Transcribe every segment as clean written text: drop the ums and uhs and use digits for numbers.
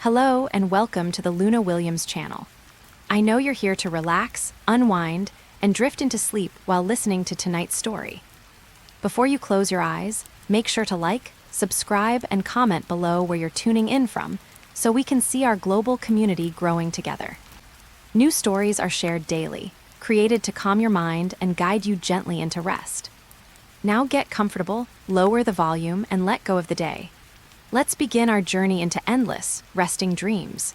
Hello and welcome to the Luna Williams channel. I know you're here to relax, unwind, and drift into sleep while listening to tonight's story. Before you close your eyes, make sure to like, subscribe, and comment below where you're tuning in from so we can see our global community growing together. New stories are shared daily, created to calm your mind and guide you gently into rest. Now get comfortable, lower the volume, and let go of the day. Let's begin our journey into endless, resting dreams.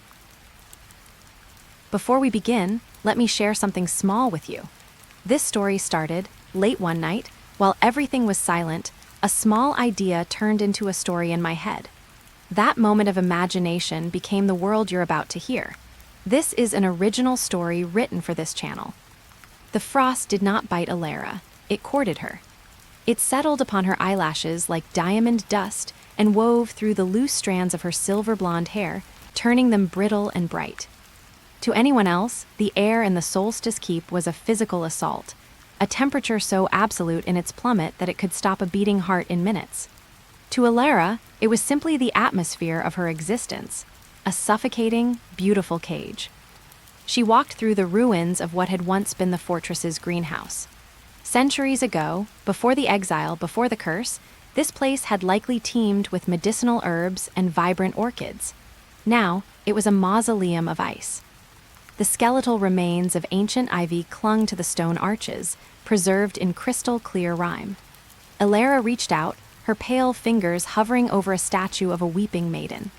Before we begin, let me share something small with you. This story started, late one night, while everything was silent, a small idea turned into a story in my head. That moment of imagination became the world you're about to hear. This is an original story written for this channel. The frost did not bite Elara, it courted her. It settled upon her eyelashes like diamond dust and wove through the loose strands of her silver blonde hair, turning them brittle and bright. To anyone else, the air in the Solstice Keep was a physical assault, a temperature so absolute in its plummet that it could stop a beating heart in minutes. To Elara, it was simply the atmosphere of her existence, a suffocating, beautiful cage. She walked through the ruins of what had once been the fortress's greenhouse. Centuries ago, before the exile, before the curse, this place had likely teemed with medicinal herbs and vibrant orchids. Now, it was a mausoleum of ice. The skeletal remains of ancient ivy clung to the stone arches, preserved in crystal-clear rime. Elara reached out, her pale fingers hovering over a statue of a weeping maiden.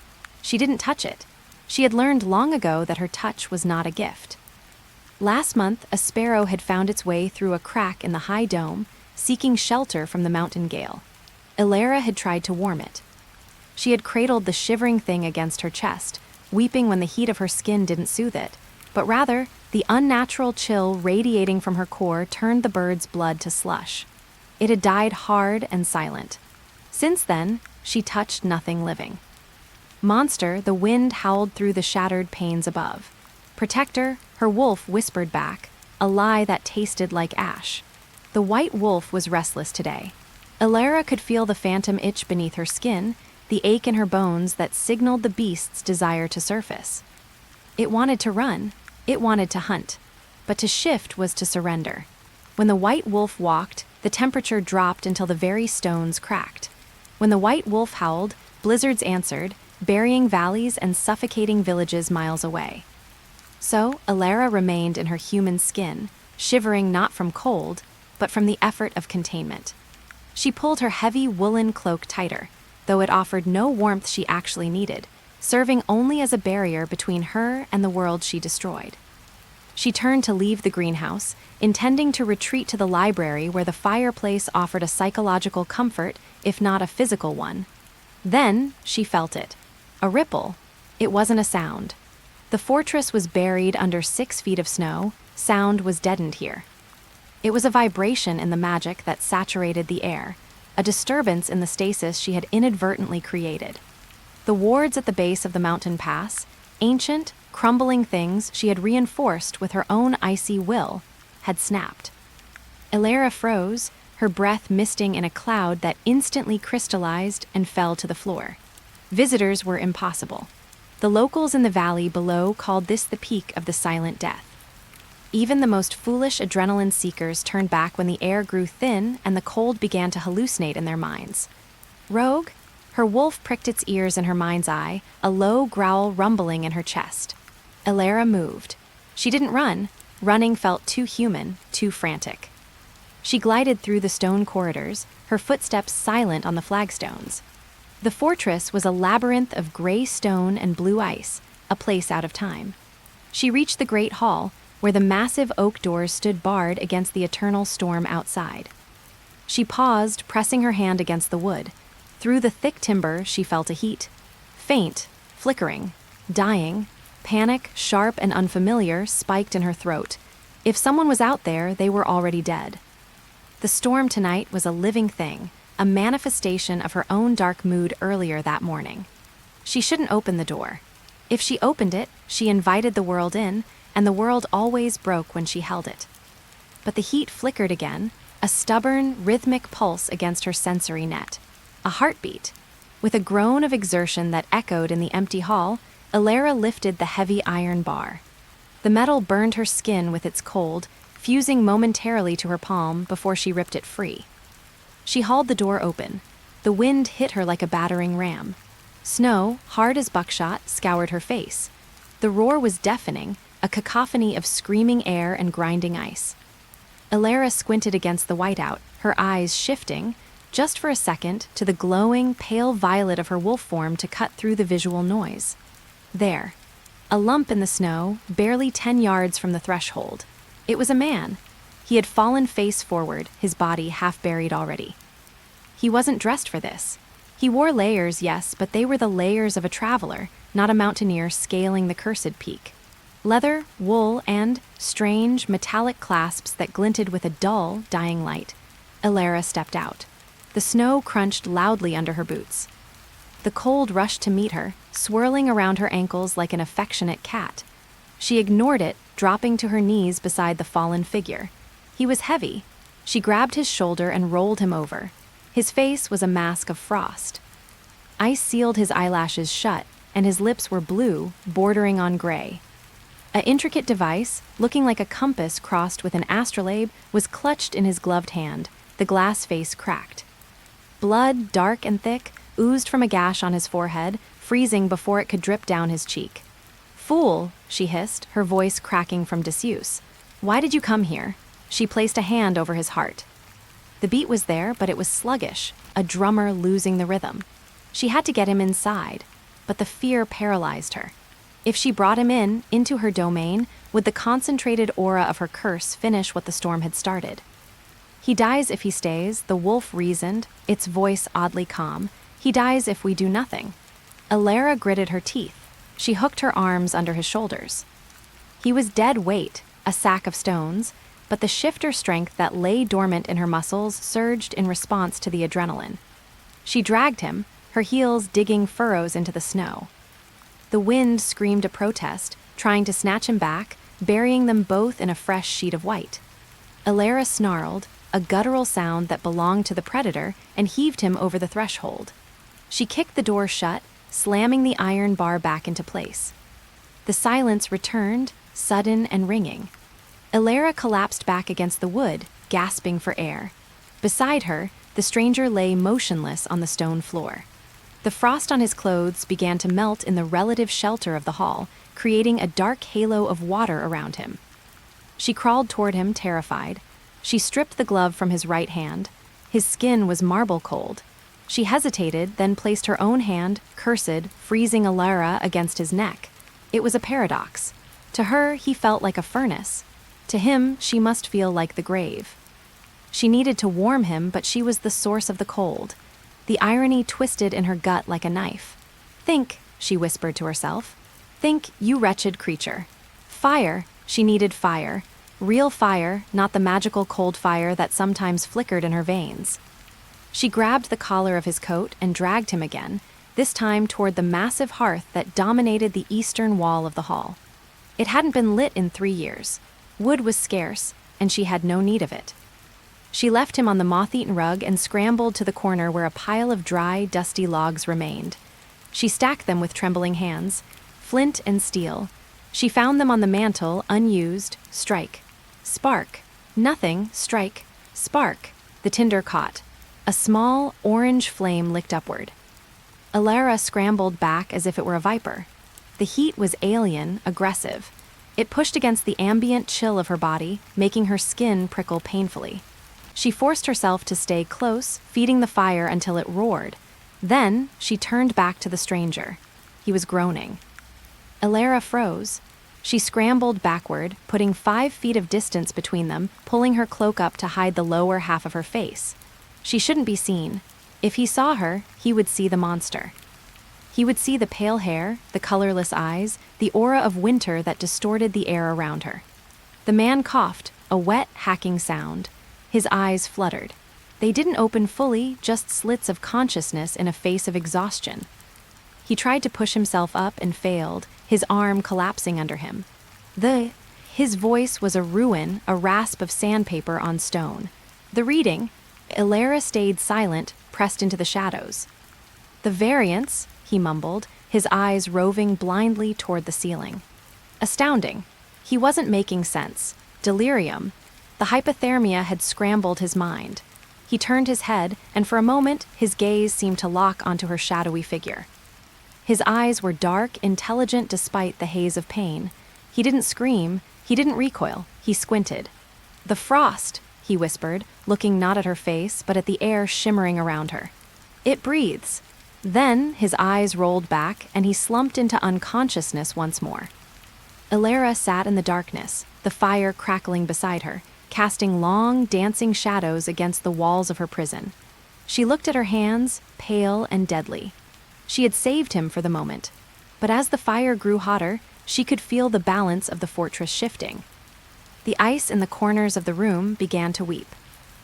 She didn't touch it. She had learned long ago that her touch was not a gift. Last month, a sparrow had found its way through a crack in the high dome, seeking shelter from the mountain gale. Elara had tried to warm it. She had cradled the shivering thing against her chest, weeping when the heat of her skin didn't soothe it, but rather, the unnatural chill radiating from her core turned the bird's blood to slush. It had died hard and silent. Since then, she touched nothing living. Monster, the wind howled through the shattered panes above. Protector, her wolf whispered back, a lie that tasted like ash. The white wolf was restless today. Elara could feel the phantom itch beneath her skin, the ache in her bones that signaled the beast's desire to surface. It wanted to run, it wanted to hunt, but to shift was to surrender. When the white wolf walked, the temperature dropped until the very stones cracked. When the white wolf howled, blizzards answered, burying valleys and suffocating villages miles away. So, Elara remained in her human skin, shivering not from cold, but from the effort of containment. She pulled her heavy woolen cloak tighter, though it offered no warmth she actually needed, serving only as a barrier between her and the world she destroyed. She turned to leave the greenhouse, intending to retreat to the library where the fireplace offered a psychological comfort, if not a physical one. Then, she felt it. A ripple. It wasn't a sound. The fortress was buried under 6 feet of snow, sound was deadened here. It was a vibration in the magic that saturated the air, a disturbance in the stasis she had inadvertently created. The wards at the base of the mountain pass, ancient, crumbling things she had reinforced with her own icy will, had snapped. Elara froze, her breath misting in a cloud that instantly crystallized and fell to the floor. Visitors were impossible. The locals in the valley below called this the peak of the silent death. Even the most foolish adrenaline seekers turned back when the air grew thin and the cold began to hallucinate in their minds. Rogue? Her wolf pricked its ears in her mind's eye, a low growl rumbling in her chest. Elara moved. She didn't run. Running felt too human, too frantic. She glided through the stone corridors, her footsteps silent on the flagstones. The fortress was a labyrinth of gray stone and blue ice, a place out of time. She reached the great hall, where the massive oak doors stood barred against the eternal storm outside. She paused, pressing her hand against the wood. Through the thick timber, she felt a heat. Faint, flickering, dying, panic, sharp and unfamiliar, spiked in her throat. If someone was out there, they were already dead. The storm tonight was a living thing, a manifestation of her own dark mood earlier that morning. She shouldn't open the door. If she opened it, she invited the world in, and the world always broke when she held it. But the heat flickered again, a stubborn, rhythmic pulse against her sensory net. A heartbeat. With a groan of exertion that echoed in the empty hall, Elara lifted the heavy iron bar. The metal burned her skin with its cold, fusing momentarily to her palm before she ripped it free. She hauled the door open. The wind hit her like a battering ram. Snow, hard as buckshot, scoured her face. The roar was deafening, a cacophony of screaming air and grinding ice. Elara squinted against the whiteout, her eyes shifting, just for a second, to the glowing, pale violet of her wolf form to cut through the visual noise. There, a lump in the snow, barely 10 yards from the threshold. It was a man. He had fallen face forward, his body half buried already. He wasn't dressed for this. He wore layers, yes, but they were the layers of a traveler, not a mountaineer scaling the cursed peak. Leather, wool, and strange, metallic clasps that glinted with a dull, dying light. Elara stepped out. The snow crunched loudly under her boots. The cold rushed to meet her, swirling around her ankles like an affectionate cat. She ignored it, dropping to her knees beside the fallen figure. He was heavy. She grabbed his shoulder and rolled him over. His face was a mask of frost. Ice sealed his eyelashes shut, and his lips were blue, bordering on gray. An intricate device, looking like a compass crossed with an astrolabe, was clutched in his gloved hand, the glass face cracked. Blood, dark and thick, oozed from a gash on his forehead, freezing before it could drip down his cheek. "Fool," she hissed, her voice cracking from disuse. "Why did you come here?" She placed a hand over his heart. The beat was there, but it was sluggish, a drummer losing the rhythm. She had to get him inside, but the fear paralyzed her. If she brought him into her domain, would the concentrated aura of her curse finish what the storm had started? "He dies if he stays," the wolf reasoned, its voice oddly calm. "He dies if we do nothing." Elara gritted her teeth. She hooked her arms under his shoulders. He was dead weight, a sack of stones, but the shifter strength that lay dormant in her muscles surged in response to the adrenaline. She dragged him, her heels digging furrows into the snow. The wind screamed a protest, trying to snatch him back, burying them both in a fresh sheet of white. Elara snarled, a guttural sound that belonged to the predator, and heaved him over the threshold. She kicked the door shut, slamming the iron bar back into place. The silence returned, sudden and ringing. Elara collapsed back against the wood, gasping for air. Beside her, the stranger lay motionless on the stone floor. The frost on his clothes began to melt in the relative shelter of the hall, creating a dark halo of water around him. She crawled toward him, terrified. She stripped the glove from his right hand. His skin was marble cold. She hesitated, then placed her own hand, cursed, freezing Elara against his neck. It was a paradox. To her, he felt like a furnace. To him, she must feel like the grave. She needed to warm him, but she was the source of the cold. The irony twisted in her gut like a knife. "Think," she whispered to herself. "Think, you wretched creature." Fire, she needed fire. Real fire, not the magical cold fire that sometimes flickered in her veins. She grabbed the collar of his coat and dragged him again, this time toward the massive hearth that dominated the eastern wall of the hall. It hadn't been lit in 3 years. Wood was scarce, and she had no need of it. She left him on the moth-eaten rug and scrambled to the corner where a pile of dry, dusty logs remained. She stacked them with trembling hands, flint and steel. She found them on the mantel, unused. Strike. Spark. Nothing. Strike. Spark. The tinder caught. A small, orange flame licked upward. Elara scrambled back as if it were a viper. The heat was alien, aggressive. It pushed against the ambient chill of her body, making her skin prickle painfully. She forced herself to stay close, feeding the fire until it roared. Then, she turned back to the stranger. He was groaning. Elara froze. She scrambled backward, putting 5 feet of distance between them, pulling her cloak up to hide the lower half of her face. She shouldn't be seen. If he saw her, he would see the monster. He would see the pale hair, the colorless eyes, the aura of winter that distorted the air around her. The man coughed, a wet, hacking sound. His eyes fluttered. They didn't open fully, just slits of consciousness in a face of exhaustion. He tried to push himself up and failed, his arm collapsing under him. His voice was a ruin, a rasp of sandpaper on stone. The reading, Elara stayed silent, pressed into the shadows. "The variance," he mumbled, his eyes roving blindly toward the ceiling. Astounding. He wasn't making sense. Delirium. The hypothermia had scrambled his mind. He turned his head, and for a moment, his gaze seemed to lock onto her shadowy figure. His eyes were dark, intelligent despite the haze of pain. He didn't scream, he didn't recoil, he squinted. "The frost," he whispered, looking not at her face, but at the air shimmering around her. "It breathes." Then his eyes rolled back, and he slumped into unconsciousness once more. Elara sat in the darkness, the fire crackling beside her, casting long, dancing shadows against the walls of her prison. She looked at her hands, pale and deadly. She had saved him for the moment, but as the fire grew hotter, she could feel the balance of the fortress shifting. The ice in the corners of the room began to weep.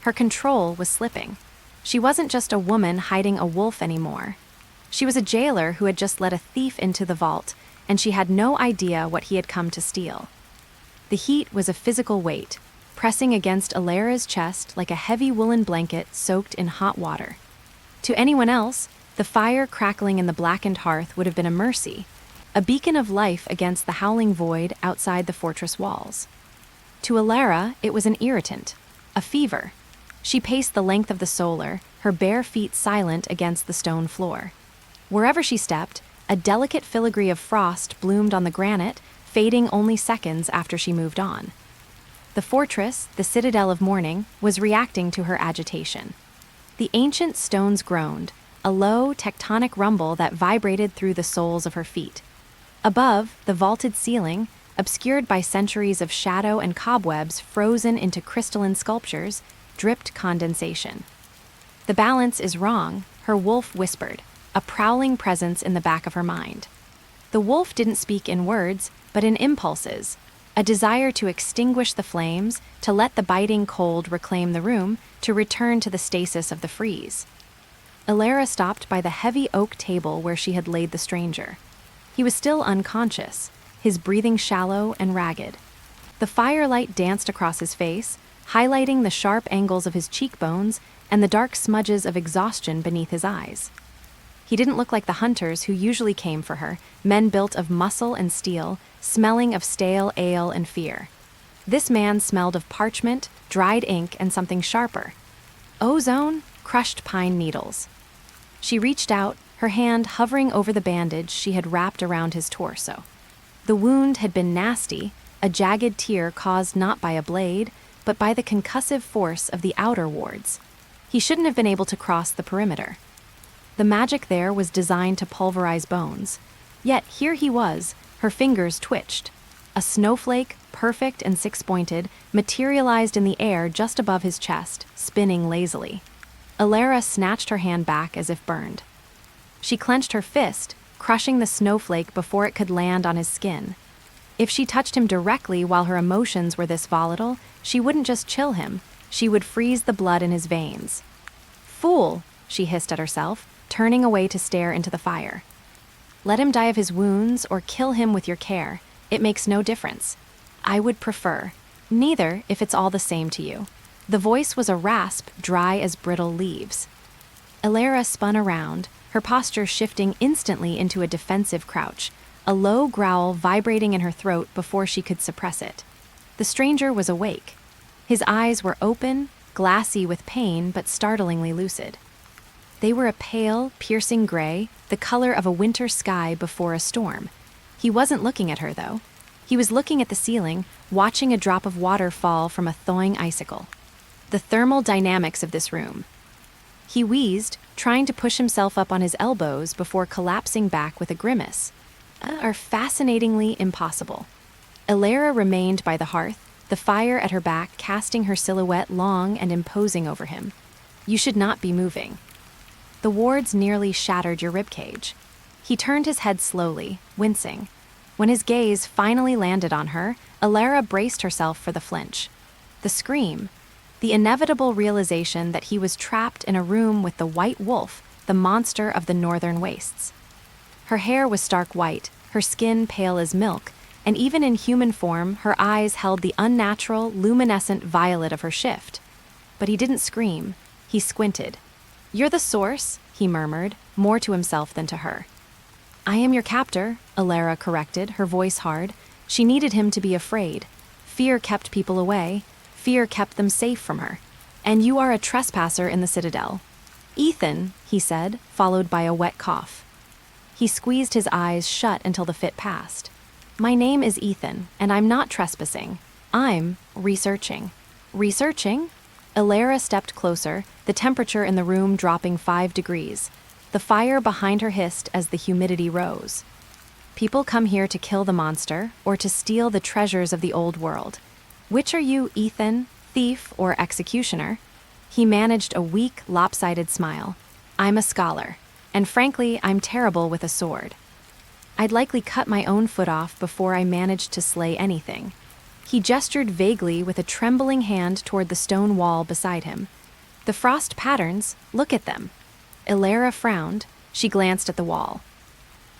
Her control was slipping. She wasn't just a woman hiding a wolf anymore. She was a jailer who had just let a thief into the vault, and she had no idea what he had come to steal. The heat was a physical weight, pressing against Elara's chest like a heavy woolen blanket soaked in hot water. To anyone else, the fire crackling in the blackened hearth would have been a mercy, a beacon of life against the howling void outside the fortress walls. To Elara, it was an irritant, a fever. She paced the length of the solar, her bare feet silent against the stone floor. Wherever she stepped, a delicate filigree of frost bloomed on the granite, fading only seconds after she moved on. The fortress, the citadel of morning, was reacting to her agitation. The ancient stones groaned, a low, tectonic rumble that vibrated through the soles of her feet. Above, the vaulted ceiling, obscured by centuries of shadow and cobwebs frozen into crystalline sculptures, dripped condensation. "The balance is wrong," her wolf whispered, a prowling presence in the back of her mind. The wolf didn't speak in words, but in impulses, a desire to extinguish the flames, to let the biting cold reclaim the room, to return to the stasis of the freeze. Elara stopped by the heavy oak table where she had laid the stranger. He was still unconscious, his breathing shallow and ragged. The firelight danced across his face, highlighting the sharp angles of his cheekbones and the dark smudges of exhaustion beneath his eyes. He didn't look like the hunters who usually came for her, men built of muscle and steel, smelling of stale ale and fear. This man smelled of parchment, dried ink, and something sharper. Ozone, crushed pine needles. She reached out, her hand hovering over the bandage she had wrapped around his torso. The wound had been nasty, a jagged tear caused not by a blade, but by the concussive force of the outer wards. He shouldn't have been able to cross the perimeter. The magic there was designed to pulverize bones. Yet here he was, her fingers twitched. A snowflake, perfect and six-pointed, materialized in the air just above his chest, spinning lazily. Elara snatched her hand back as if burned. She clenched her fist, crushing the snowflake before it could land on his skin. If she touched him directly while her emotions were this volatile, she wouldn't just chill him, she would freeze the blood in his veins. "Fool," she hissed at herself, turning away to stare into the fire. "Let him die of his wounds or kill him with your care. It makes no difference. I would prefer neither if it's all the same to you." The voice was a rasp, dry as brittle leaves. Elara spun around, her posture shifting instantly into a defensive crouch, a low growl vibrating in her throat before she could suppress it. The stranger was awake. His eyes were open, glassy with pain but startlingly lucid. They were a pale, piercing gray, the color of a winter sky before a storm. He wasn't looking at her, though. He was looking at the ceiling, watching a drop of water fall from a thawing icicle. The thermal dynamics of this room. He wheezed, trying to push himself up on his elbows before collapsing back with a grimace. Are fascinatingly impossible. Elara remained by the hearth, the fire at her back casting her silhouette long and imposing over him. "You should not be moving." The wards nearly shattered your ribcage. He turned his head slowly, wincing. When his gaze finally landed on her, Elara braced herself for the flinch. The scream, the inevitable realization that he was trapped in a room with the white wolf, the monster of the northern wastes. Her hair was stark white, her skin pale as milk, and even in human form, her eyes held the unnatural, luminescent violet of her shift. But he didn't scream. He squinted. "You're the source," he murmured, more to himself than to her. I am your captor, Elara corrected, her voice hard. She needed him to be afraid. Fear kept people away. Fear kept them safe from her. And you are a trespasser in the citadel. Ethan, he said, followed by a wet cough. He squeezed his eyes shut until the fit passed. My name is Ethan, and I'm not trespassing. I'm researching. Researching? Elara stepped closer, the temperature in the room dropping 5 degrees. The fire behind her hissed as the humidity rose. People come here to kill the monster or to steal the treasures of the old world. Which are you, Ethan, thief or executioner? He managed a weak, lopsided smile. I'm a scholar, and frankly, I'm terrible with a sword. I'd likely cut my own foot off before I managed to slay anything. He gestured vaguely with a trembling hand toward the stone wall beside him. The frost patterns, look at them. Elara frowned. She glanced at the wall.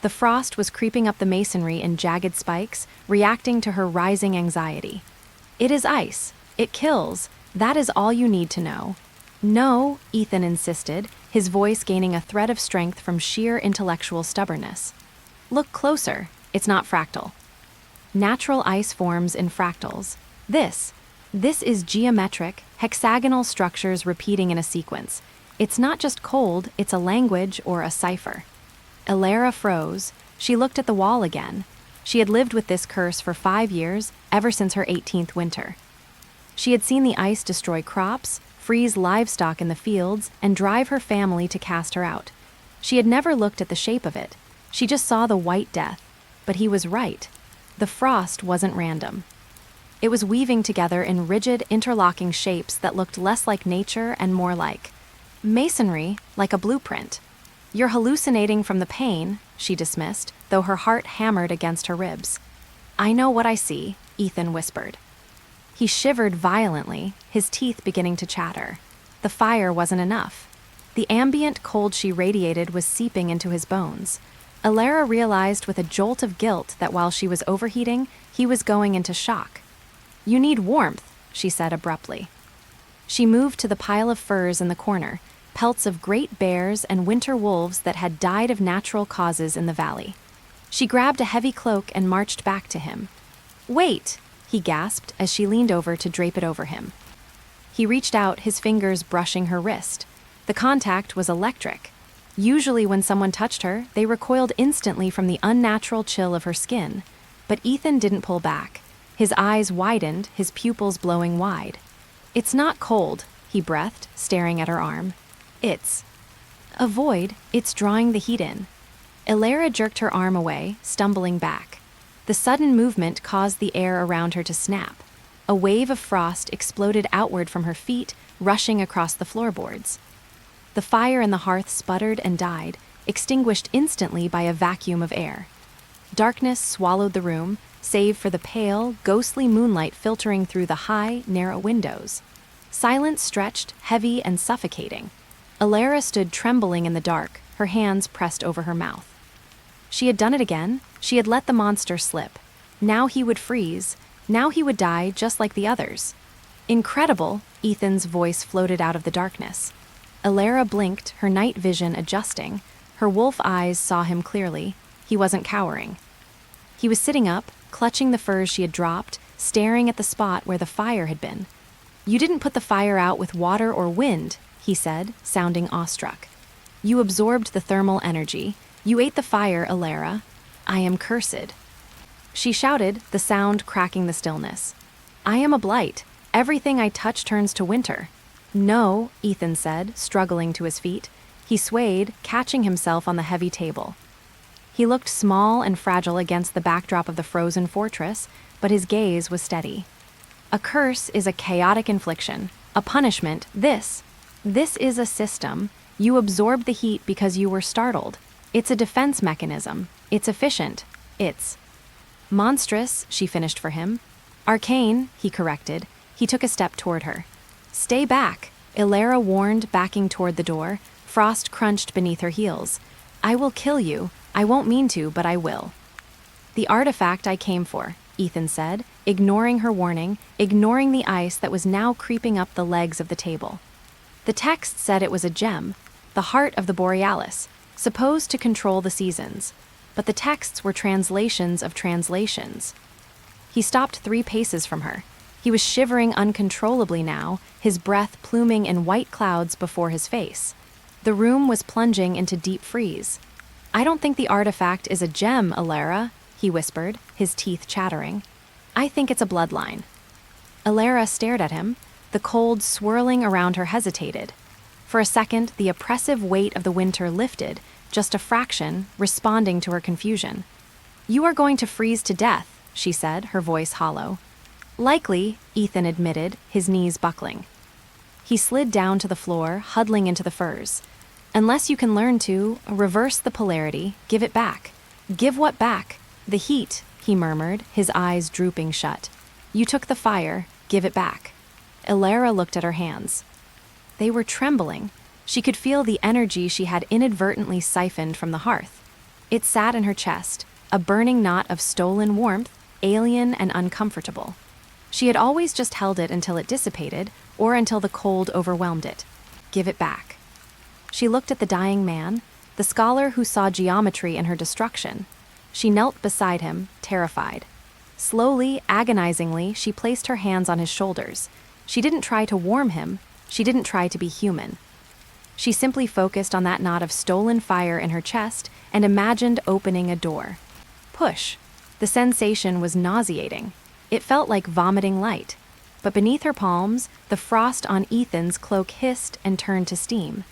The frost was creeping up the masonry in jagged spikes, reacting to her rising anxiety. It is ice. It kills. That is all you need to know. No, Ethan insisted, his voice gaining a thread of strength from sheer intellectual stubbornness. Look closer. It's not fractal. Natural ice forms in fractals. This is geometric, hexagonal structures repeating in a sequence. It's not just cold, it's a language or a cipher. Elara froze. She looked at the wall again. She had lived with this curse for 5 years, ever since her 18th winter. She had seen the ice destroy crops, freeze livestock in the fields, and drive her family to cast her out. She had never looked at the shape of it. She just saw the white death. But he was right. The frost wasn't random. It was weaving together in rigid, interlocking shapes that looked less like nature and more like masonry, like a blueprint. You're hallucinating from the pain, she dismissed, though her heart hammered against her ribs. I know what I see, Ethan whispered. He shivered violently, his teeth beginning to chatter. The fire wasn't enough. The ambient cold she radiated was seeping into his bones. Elara realized with a jolt of guilt that while she was overheating, he was going into shock. You need warmth, she said abruptly. She moved to the pile of furs in the corner, pelts of great bears and winter wolves that had died of natural causes in the valley. She grabbed a heavy cloak and marched back to him. Wait, he gasped as she leaned over to drape it over him. He reached out, his fingers brushing her wrist. The contact was electric. Usually when someone touched her, they recoiled instantly from the unnatural chill of her skin. But Ethan didn't pull back. His eyes widened, his pupils blowing wide. It's not cold, he breathed, staring at her arm. It's a void. It's drawing the heat in. Elara jerked her arm away, stumbling back. The sudden movement caused the air around her to snap. A wave of frost exploded outward from her feet, rushing across the floorboards. The fire in the hearth sputtered and died, extinguished instantly by a vacuum of air. Darkness swallowed the room, save for the pale, ghostly moonlight filtering through the high, narrow windows. Silence stretched, heavy and suffocating. Elara stood trembling in the dark, her hands pressed over her mouth. She had done it again. She had let the monster slip. Now he would freeze. Now he would die just like the others. Incredible, Ethan's voice floated out of the darkness. Elara blinked, her night vision adjusting. Her wolf eyes saw him clearly. He wasn't cowering. He was sitting up, clutching the furs she had dropped, staring at the spot where the fire had been. You didn't put the fire out with water or wind, he said, sounding awestruck. You absorbed the thermal energy. You ate the fire, Elara. I am cursed. She shouted, the sound cracking the stillness. I am a blight. Everything I touch turns to winter. No, Ethan said, struggling to his feet. He swayed, catching himself on the heavy table. He looked small and fragile against the backdrop of the frozen fortress, but his gaze was steady. A curse is a chaotic infliction, a punishment. This is a system. You absorbed the heat because you were startled. It's a defense mechanism. It's efficient. It's monstrous, she finished for him. Arcane, he corrected. He took a step toward her. Stay back, Elara warned, backing toward the door. Frost crunched beneath her heels. I will kill you. I won't mean to, but I will. The artifact I came for, Ethan said, ignoring her warning, ignoring the ice that was now creeping up the legs of the table. The text said it was a gem, the heart of the Borealis, supposed to control the seasons. but the texts were translations of translations. He stopped 3 paces from her. He was shivering uncontrollably now, his breath pluming in white clouds before his face. The room was plunging into deep freeze. "I don't think the artifact is a gem, Elara," he whispered, his teeth chattering. "I think it's a bloodline." Elara stared at him. The cold swirling around her hesitated. For a second, the oppressive weight of the winter lifted, just a fraction, responding to her confusion. "You are going to freeze to death," she said, her voice hollow. "Likely," Ethan admitted, his knees buckling. He slid down to the floor, huddling into the furs. "Unless you can learn to reverse the polarity, give it back." "Give what back?" "The heat," he murmured, his eyes drooping shut. "You took the fire, give it back." Elara looked at her hands. They were trembling. She could feel the energy she had inadvertently siphoned from the hearth. It sat in her chest, a burning knot of stolen warmth, alien and uncomfortable. She had always just held it until it dissipated, or until the cold overwhelmed it. Give it back. She looked at the dying man, the scholar who saw geometry in her destruction. She knelt beside him, terrified. Slowly, agonizingly, she placed her hands on his shoulders. She didn't try to warm him. She didn't try to be human. She simply focused on that knot of stolen fire in her chest and imagined opening a door. Push. The sensation was nauseating. It felt like vomiting light. But beneath her palms, the frost on Ethan's cloak hissed and turned to steam.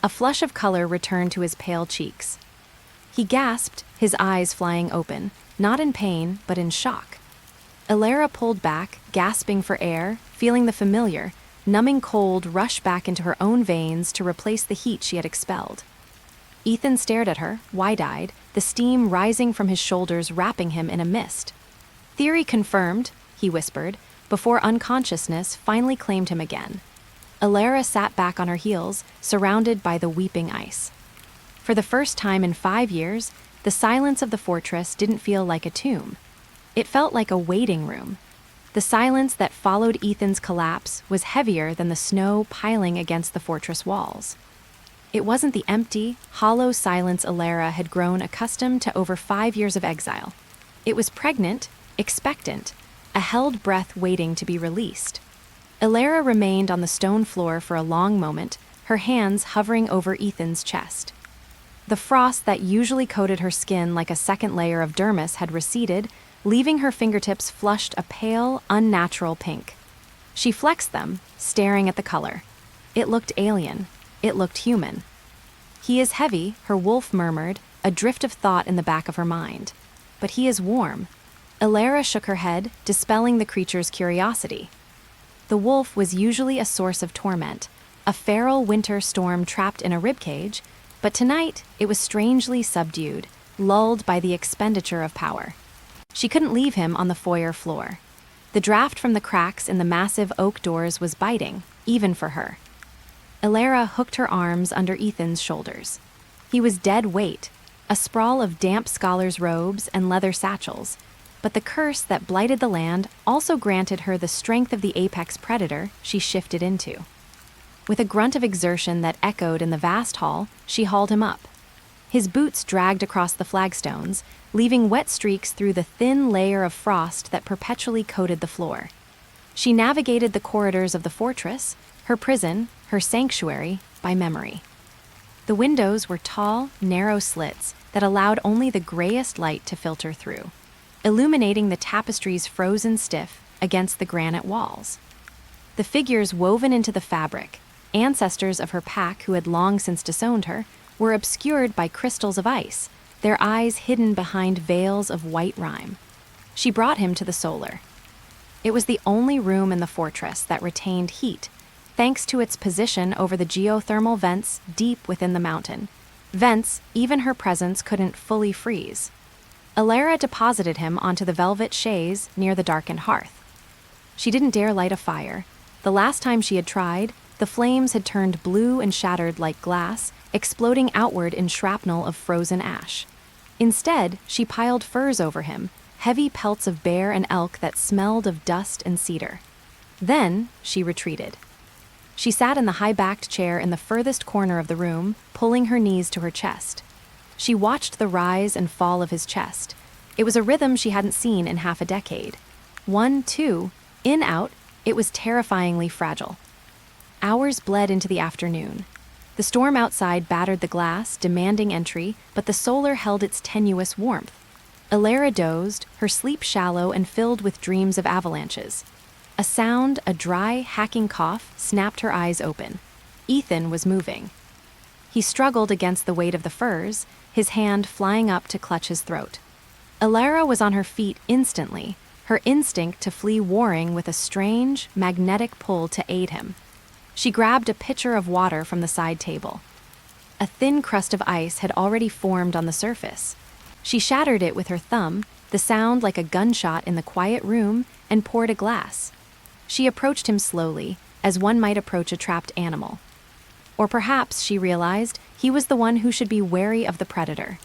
A flush of color returned to his pale cheeks. He gasped, his eyes flying open, not in pain, but in shock. Elara pulled back, gasping for air, feeling the familiar, numbing cold rush back into her own veins to replace the heat she had expelled. Ethan stared at her, wide-eyed, the steam rising from his shoulders wrapping him in a mist. "Theory confirmed," he whispered, before unconsciousness finally claimed him again. Elara sat back on her heels, surrounded by the weeping ice. For the first time in 5 years, the silence of the fortress didn't feel like a tomb. It felt like a waiting room. The silence that followed Ethan's collapse was heavier than the snow piling against the fortress walls. It wasn't the empty, hollow silence Elara had grown accustomed to over 5 years of exile. It was pregnant, expectant, a held breath waiting to be released. Elara remained on the stone floor for a long moment, her hands hovering over Ethan's chest. The frost that usually coated her skin like a second layer of dermis had receded, leaving her fingertips flushed a pale, unnatural pink. She flexed them, staring at the color. It looked alien. It looked human. "He is heavy," her wolf murmured, a drift of thought in the back of her mind. "But he is warm." Elara shook her head, dispelling the creature's curiosity. The wolf was usually a source of torment, a feral winter storm trapped in a ribcage, but tonight it was strangely subdued, lulled by the expenditure of power. She couldn't leave him on the foyer floor. The draft from the cracks in the massive oak doors was biting, even for her. Elara hooked her arms under Ethan's shoulders. He was dead weight, a sprawl of damp scholar's robes and leather satchels, but the curse that blighted the land also granted her the strength of the apex predator she shifted into. With a grunt of exertion that echoed in the vast hall, she hauled him up. His boots dragged across the flagstones, leaving wet streaks through the thin layer of frost that perpetually coated the floor. She navigated the corridors of the fortress, her prison, her sanctuary, by memory. The windows were tall, narrow slits that allowed only the grayest light to filter through, illuminating the tapestries frozen stiff against the granite walls. The figures woven into the fabric, ancestors of her pack who had long since disowned her, were obscured by crystals of ice, their eyes hidden behind veils of white rime. She brought him to the solar. It was the only room in the fortress that retained heat, thanks to its position over the geothermal vents deep within the mountain. Vents even her presence couldn't fully freeze. Elara deposited him onto the velvet chaise near the darkened hearth. She didn't dare light a fire. The last time she had tried, the flames had turned blue and shattered like glass, exploding outward in shrapnel of frozen ash. Instead, she piled furs over him, heavy pelts of bear and elk that smelled of dust and cedar. Then, she retreated. She sat in the high-backed chair in the furthest corner of the room, pulling her knees to her chest. She watched the rise and fall of his chest. It was a rhythm she hadn't seen in half a decade. 1, 2, in, out, it was terrifyingly fragile. Hours bled into the afternoon. The storm outside battered the glass, demanding entry, but the solar held its tenuous warmth. Elara dozed, her sleep shallow and filled with dreams of avalanches. A sound, a dry, hacking cough, snapped her eyes open. Ethan was moving. He struggled against the weight of the furs, his hand flying up to clutch his throat. Elara was on her feet instantly, her instinct to flee warring with a strange, magnetic pull to aid him. She grabbed a pitcher of water from the side table. A thin crust of ice had already formed on the surface. She shattered it with her thumb, the sound like a gunshot in the quiet room, and poured a glass. She approached him slowly, as one might approach a trapped animal. Or perhaps, she realized, he was the one who should be wary of the predator.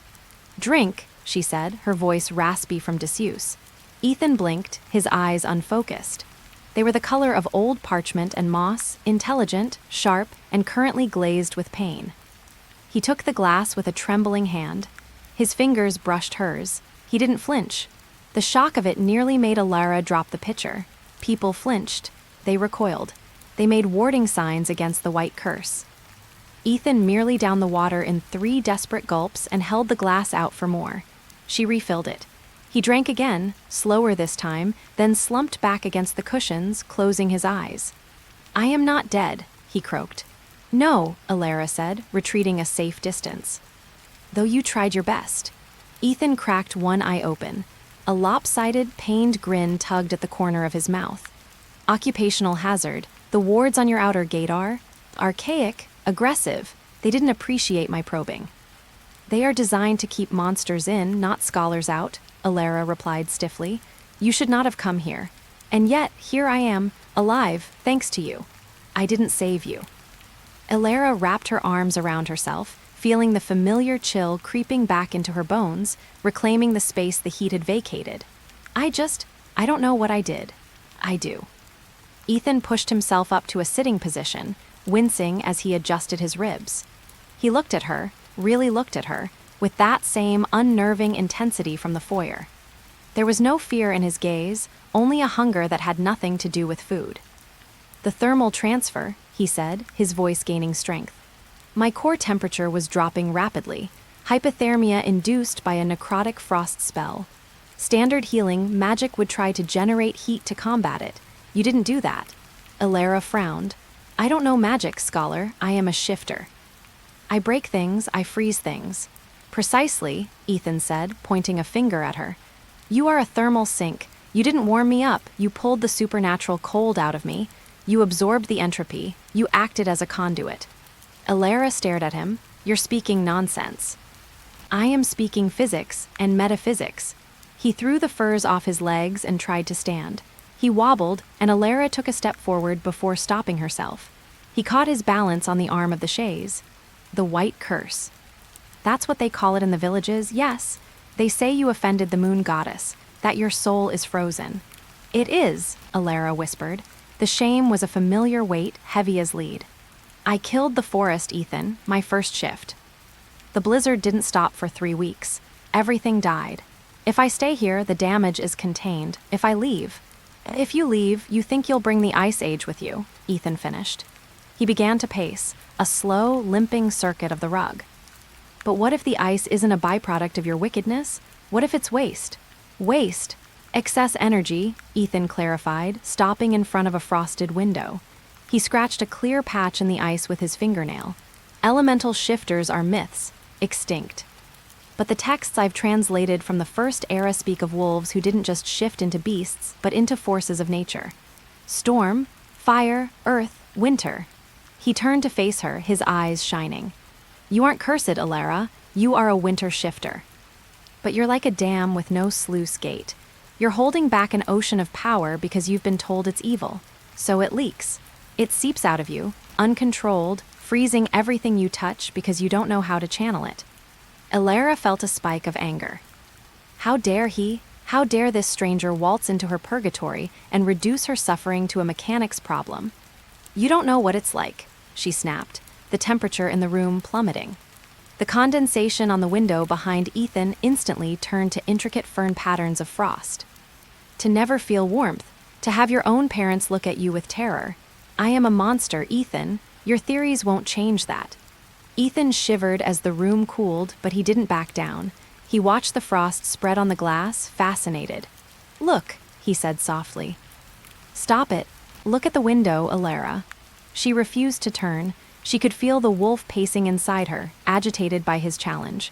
"Drink," she said, her voice raspy from disuse. Ethan blinked, his eyes unfocused. They were the color of old parchment and moss, intelligent, sharp, and currently glazed with pain. He took the glass with a trembling hand. His fingers brushed hers. He didn't flinch. The shock of it nearly made Elara drop the pitcher. People flinched. They recoiled. They made warding signs against the white curse. Ethan merely downed the water in 3 desperate gulps and held the glass out for more. She refilled it. He drank again, slower this time, then slumped back against the cushions, closing his eyes. "I am not dead," he croaked. "No," Elara said, retreating a safe distance. "Though you tried your best." Ethan cracked one eye open. A lopsided, pained grin tugged at the corner of his mouth. "Occupational hazard. The wards on your outer gate are archaic, aggressive. They didn't appreciate my probing." "They are designed to keep monsters in, not scholars out," Elara replied stiffly. "You should not have come here. And yet, here I am, alive, thanks to you. I didn't save you." Elara wrapped her arms around herself, feeling the familiar chill creeping back into her bones, reclaiming the space the heat had vacated. I don't know what I did. I do." Ethan pushed himself up to a sitting position, wincing as he adjusted his ribs. He looked at her, really looked at her, with that same unnerving intensity from the foyer. There was no fear in his gaze, only a hunger that had nothing to do with food. "The thermal transfer," he said, his voice gaining strength. "My core temperature was dropping rapidly, hypothermia induced by a necrotic frost spell. Standard healing, magic would try to generate heat to combat it. You didn't do that." Elara frowned. "I don't know magic, scholar. I am a shifter. I break things, I freeze things." "Precisely," Ethan said, pointing a finger at her. "You are a thermal sink. You didn't warm me up. You pulled the supernatural cold out of me. You absorbed the entropy. You acted as a conduit." Elara stared at him. "You're speaking nonsense." "I am speaking physics and metaphysics." He threw the furs off his legs and tried to stand. He wobbled, and Elara took a step forward before stopping herself. He caught his balance on the arm of the chaise. "The white curse. That's what they call it in the villages, yes. They say you offended the moon goddess, that your soul is frozen." "It is," Elara whispered. The shame was a familiar weight, heavy as lead. "I killed the forest, Ethan, my first shift. The blizzard didn't stop for 3 weeks. Everything died. If I stay here, the damage is contained. If I leave..." "If you leave, you think you'll bring the ice age with you," Ethan finished. He began to pace, a slow, limping circuit of the rug. "But what if the ice isn't a byproduct of your wickedness? What if it's waste?" "Waste? Excess energy," Ethan clarified, stopping in front of a frosted window. He scratched a clear patch in the ice with his fingernail. "Elemental shifters are myths, extinct. But the texts I've translated from the first era speak of wolves who didn't just shift into beasts, but into forces of nature. Storm, fire, earth, winter." He turned to face her, his eyes shining. "You aren't cursed, Elara. You are a winter shifter. But you're like a dam with no sluice gate. You're holding back an ocean of power because you've been told it's evil. So it leaks. It seeps out of you, uncontrolled, freezing everything you touch because you don't know how to channel it." Elara felt a spike of anger. How dare he? How dare this stranger waltz into her purgatory and reduce her suffering to a mechanics problem? "You don't know what it's like," she snapped, the temperature in the room plummeting. The condensation on the window behind Ethan instantly turned to intricate fern patterns of frost. To never feel warmth, to have your own parents look at you with terror. I am a monster, Ethan. Your theories won't change that. Ethan shivered as the room cooled, but he didn't back down. He watched the frost spread on the glass, fascinated. Look, he said softly. Stop it. Look at the window, Elara. She refused to turn. She could feel the wolf pacing inside her, agitated by his challenge.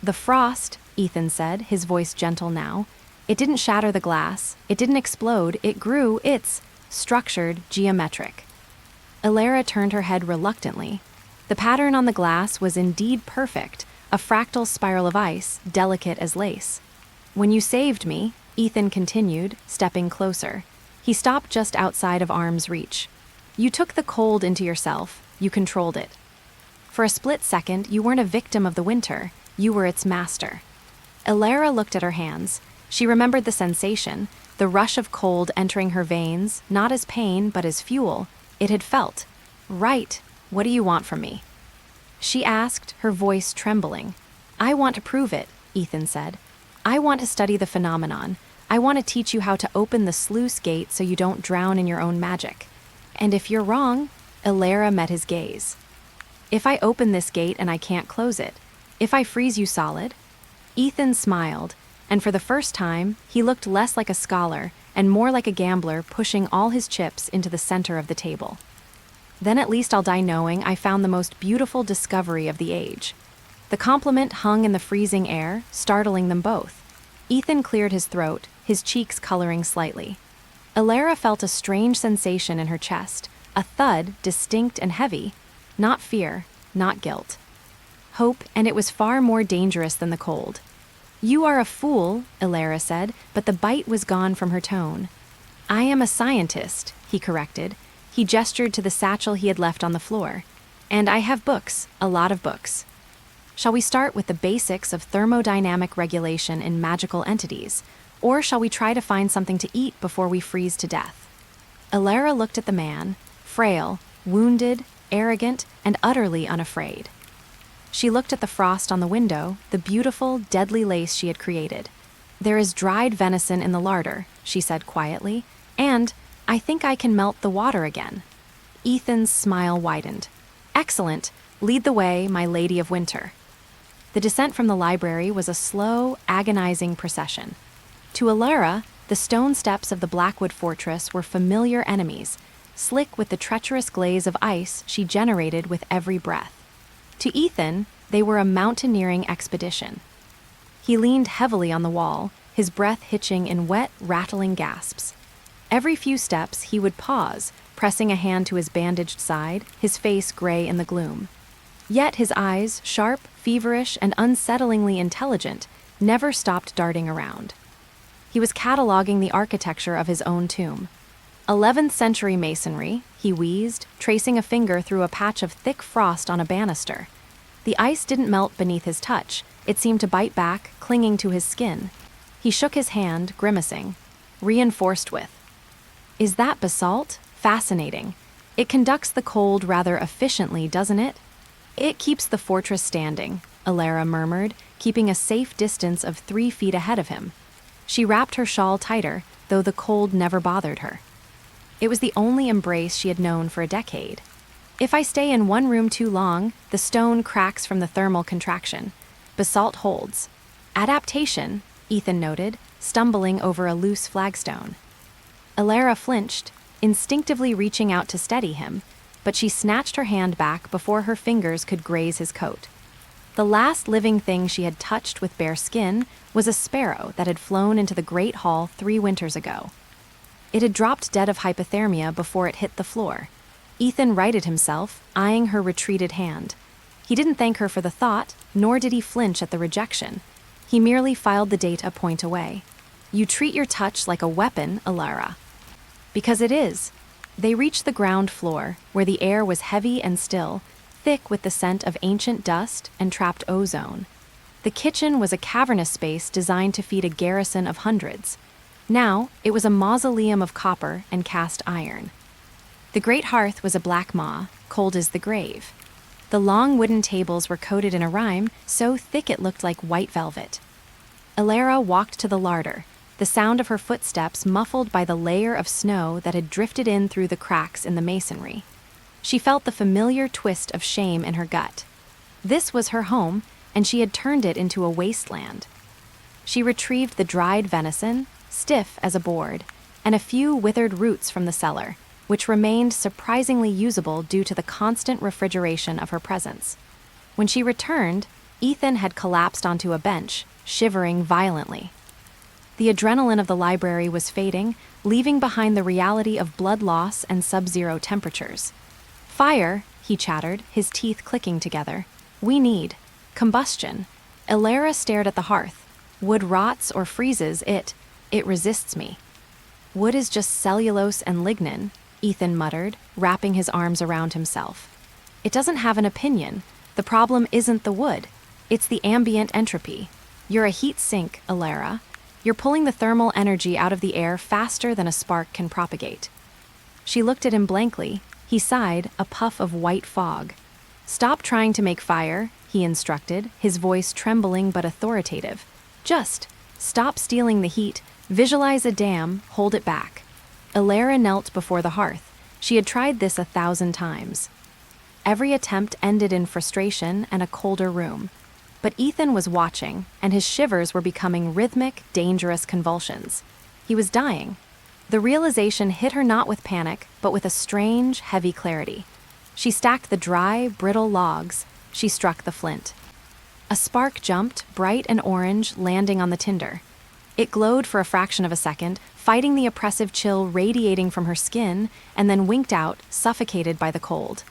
The frost, Ethan said, his voice gentle now. It didn't shatter the glass. It didn't explode. It grew. It's structured, geometric. Elara turned her head reluctantly. The pattern on the glass was indeed perfect, a fractal spiral of ice, delicate as lace. When you saved me, Ethan continued, stepping closer. He stopped just outside of arm's reach. You took the cold into yourself. You controlled it. For a split second, you weren't a victim of the winter. You were its master. Elara looked at her hands. She remembered the sensation, the rush of cold entering her veins, not as pain, but as fuel. It had felt. Right. What do you want from me? She asked, her voice trembling. I want to prove it, Ethan said. I want to study the phenomenon. I want to teach you how to open the sluice gate so you don't drown in your own magic. And if you're wrong, Elara met his gaze. If I open this gate and I can't close it, if I freeze you solid? Ethan smiled, and for the first time, he looked less like a scholar and more like a gambler pushing all his chips into the center of the table. Then at least I'll die knowing I found the most beautiful discovery of the age. The compliment hung in the freezing air, startling them both. Ethan cleared his throat, his cheeks coloring slightly. Elara felt a strange sensation in her chest, a thud, distinct and heavy. Not fear, not guilt. Hope, and it was far more dangerous than the cold. You are a fool, Elara said, but the bite was gone from her tone. I am a scientist, he corrected. He gestured to the satchel he had left on the floor. And I have books, a lot of books. Shall we start with the basics of thermodynamic regulation in magical entities, or shall we try to find something to eat before we freeze to death? Elara looked at the man, frail, wounded, arrogant, and utterly unafraid. She looked at the frost on the window, the beautiful, deadly lace she had created. There is dried venison in the larder, she said quietly, and I think I can melt the water again. Ethan's smile widened. Excellent. Lead the way, my lady of winter. The descent from the library was a slow, agonizing procession. To Elara, the stone steps of the Blackwood fortress were familiar enemies, slick with the treacherous glaze of ice she generated with every breath. To Ethan, they were a mountaineering expedition. He leaned heavily on the wall, his breath hitching in wet, rattling gasps. Every few steps, he would pause, pressing a hand to his bandaged side, his face gray in the gloom. Yet his eyes, sharp, feverish, and unsettlingly intelligent, never stopped darting around. He was cataloging the architecture of his own tomb. 11th century masonry, he wheezed, tracing a finger through a patch of thick frost on a banister. The ice didn't melt beneath his touch. It seemed to bite back, clinging to his skin. He shook his hand, grimacing. Reinforced with. Is that basalt? Fascinating. It conducts the cold rather efficiently, doesn't it? It keeps the fortress standing, Elara murmured, keeping a safe distance of 3 feet ahead of him. She wrapped her shawl tighter, though the cold never bothered her. It was the only embrace she had known for a decade. If I stay in one room too long, the stone cracks from the thermal contraction. Basalt holds. Adaptation, Ethan noted, stumbling over a loose flagstone. Elara flinched, instinctively reaching out to steady him, but she snatched her hand back before her fingers could graze his coat. The last living thing she had touched with bare skin was a sparrow that had flown into the Great Hall 3 winters ago. It had dropped dead of hypothermia before it hit the floor. Ethan righted himself, eyeing her retreated hand. He didn't thank her for the thought, nor did he flinch at the rejection. He merely filed the date a point away. You treat your touch like a weapon, Elara. Because it is. They reached the ground floor, where the air was heavy and still, thick with the scent of ancient dust and trapped ozone. The kitchen was a cavernous space designed to feed a garrison of hundreds. Now, it was a mausoleum of copper and cast iron. The great hearth was a black maw, cold as the grave. The long wooden tables were coated in a rime, so thick it looked like white velvet. Elara walked to the larder, the sound of her footsteps muffled by the layer of snow that had drifted in through the cracks in the masonry. She felt the familiar twist of shame in her gut. This was her home, and she had turned it into a wasteland. She retrieved the dried venison, stiff as a board, and a few withered roots from the cellar, which remained surprisingly usable due to the constant refrigeration of her presence. When she returned, Ethan had collapsed onto a bench, shivering violently. The adrenaline of the library was fading, leaving behind the reality of blood loss and sub-zero temperatures. "Fire," he chattered, his teeth clicking together. "We need combustion." Elara stared at the hearth. "Wood rots or freezes, it resists me." "Wood is just cellulose and lignin," Ethan muttered, wrapping his arms around himself. "It doesn't have an opinion. The problem isn't the wood. It's the ambient entropy. You're a heat sink, Elara. You're pulling the thermal energy out of the air faster than a spark can propagate." She looked at him blankly. He sighed, a puff of white fog. "Stop trying to make fire," he instructed, his voice trembling but authoritative. "Just stop stealing the heat, visualize a dam, hold it back." Elara knelt before the hearth. She had tried this 1,000 times. Every attempt ended in frustration and a colder room. But Ethan was watching, and his shivers were becoming rhythmic, dangerous convulsions. He was dying. The realization hit her not with panic, but with a strange, heavy clarity. She stacked the dry, brittle logs. She struck the flint. A spark jumped, bright and orange, landing on the tinder. It glowed for a fraction of a second, fighting the oppressive chill radiating from her skin, and then winked out, suffocated by the cold.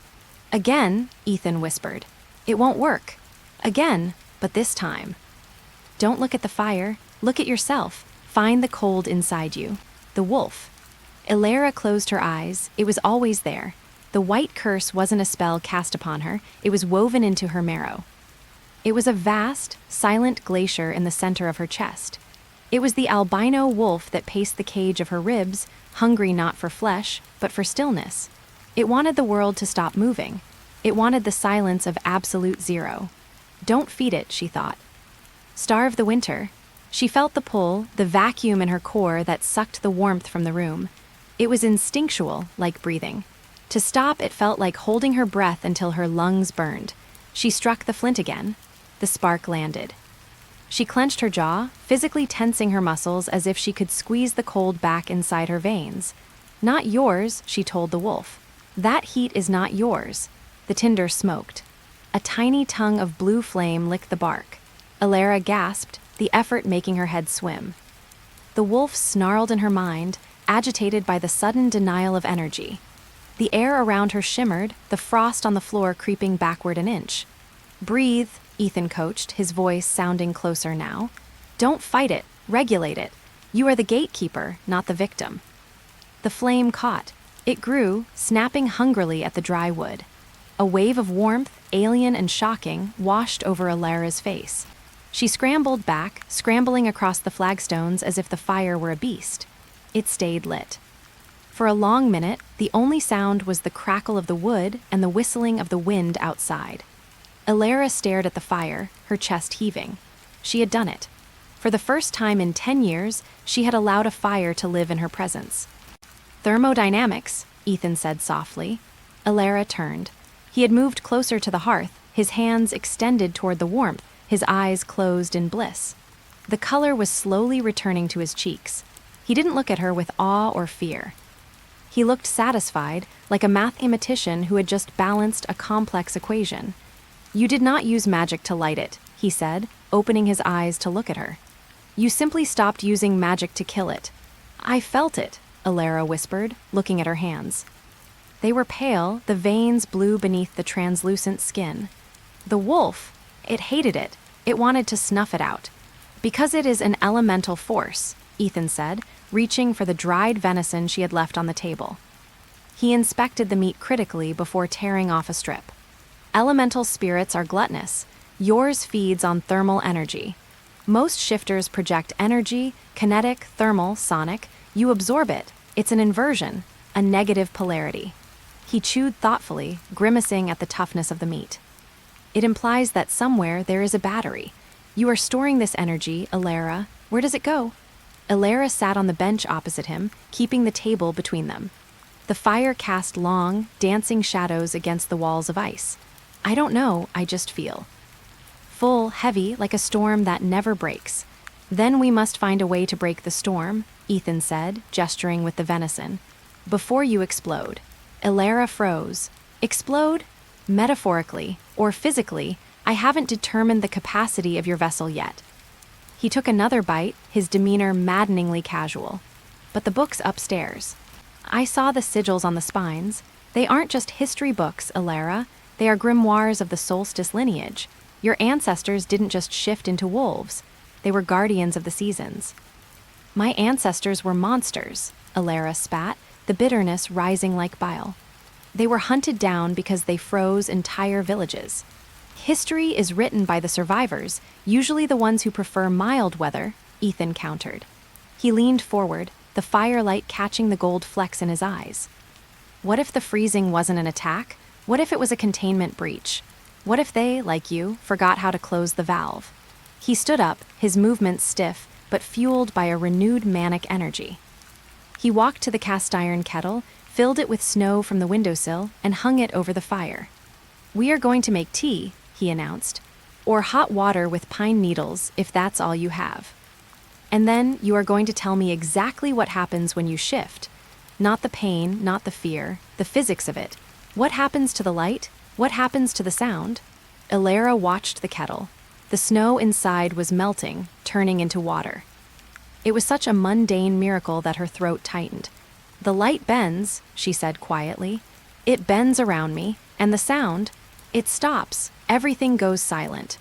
"Again," Ethan whispered. "It won't work. Again, but this time. Don't look at the fire, look at yourself. Find the cold inside you. The wolf." Elara closed her eyes. It was always there. The white curse wasn't a spell cast upon her, it was woven into her marrow. It was a vast, silent glacier in the center of her chest. It was the albino wolf that paced the cage of her ribs, hungry not for flesh, but for stillness. It wanted the world to stop moving. It wanted the silence of absolute zero. Don't feed it, she thought. Starve the winter. She felt the pull, the vacuum in her core that sucked the warmth from the room. It was instinctual, like breathing. To stop, it felt like holding her breath until her lungs burned. She struck the flint again. The spark landed. She clenched her jaw, physically tensing her muscles as if she could squeeze the cold back inside her veins. "Not yours," she told the wolf. "That heat is not yours." The tinder smoked. A tiny tongue of blue flame licked the bark. Elara gasped, the effort making her head swim. The wolf snarled in her mind, agitated by the sudden denial of energy. The air around her shimmered, the frost on the floor creeping backward an inch. "Breathe," Ethan coached, his voice sounding closer now. "Don't fight it, regulate it. You are the gatekeeper, not the victim." The flame caught. It grew, snapping hungrily at the dry wood. A wave of warmth, alien and shocking, washed over Elara's face. She scrambled back, scrambling across the flagstones as if the fire were a beast. It stayed lit. For a long minute, the only sound was the crackle of the wood and the whistling of the wind outside. Elara stared at the fire, her chest heaving. She had done it. For the first time in 10 years, she had allowed a fire to live in her presence. "Thermodynamics," Ethan said softly. Elara turned. He had moved closer to the hearth, his hands extended toward the warmth, his eyes closed in bliss. The color was slowly returning to his cheeks. He didn't look at her with awe or fear. He looked satisfied, like a mathematician who had just balanced a complex equation. "You did not use magic to light it," he said, opening his eyes to look at her. "You simply stopped using magic to kill it." "I felt it," Elara whispered, looking at her hands. They were pale, the veins blue beneath the translucent skin. "The wolf, it hated it. It wanted to snuff it out. Because it is an elemental force," Ethan said, reaching for the dried venison she had left on the table. He inspected the meat critically before tearing off a strip. "Elemental spirits are gluttonous. Yours feeds on thermal energy. Most shifters project energy, kinetic, thermal, sonic. You absorb it. It's an inversion, a negative polarity." He chewed thoughtfully, grimacing at the toughness of the meat. It implies that somewhere there is a battery. You are storing this energy, Elara. Where does it go? Elara sat on the bench opposite him, keeping the table between them. The fire cast long, dancing shadows against the walls of ice. I don't know, I just feel. Full, heavy, like a storm that never breaks. Then we must find a way to break the storm, Ethan said, gesturing with the venison. Before you explode. Elara froze. Explode? Metaphorically, or physically, I haven't determined the capacity of your vessel yet. He took another bite, his demeanor maddeningly casual. But the book's upstairs. I saw the sigils on the spines. They aren't just history books, Elara. They are grimoires of the solstice lineage. Your ancestors didn't just shift into wolves. They were guardians of the seasons. My ancestors were monsters, Elara spat, the bitterness rising like bile. They were hunted down because they froze entire villages. History is written by the survivors, usually the ones who prefer mild weather, Ethan countered. He leaned forward, the firelight catching the gold flecks in his eyes. What if the freezing wasn't an attack? What if it was a containment breach? What if they, like you, forgot how to close the valve? He stood up, his movements stiff, but fueled by a renewed manic energy. He walked to the cast iron kettle, filled it with snow from the windowsill, and hung it over the fire. We are going to make tea, he announced, or hot water with pine needles if that's all you have. And then you are going to tell me exactly what happens when you shift. Not the pain, not the fear, the physics of it. What happens to the light? What happens to the sound? Elara watched the kettle. The snow inside was melting, turning into water. It was such a mundane miracle that her throat tightened. The light bends, she said quietly. It bends around me, and the sound, it stops. Everything goes silent.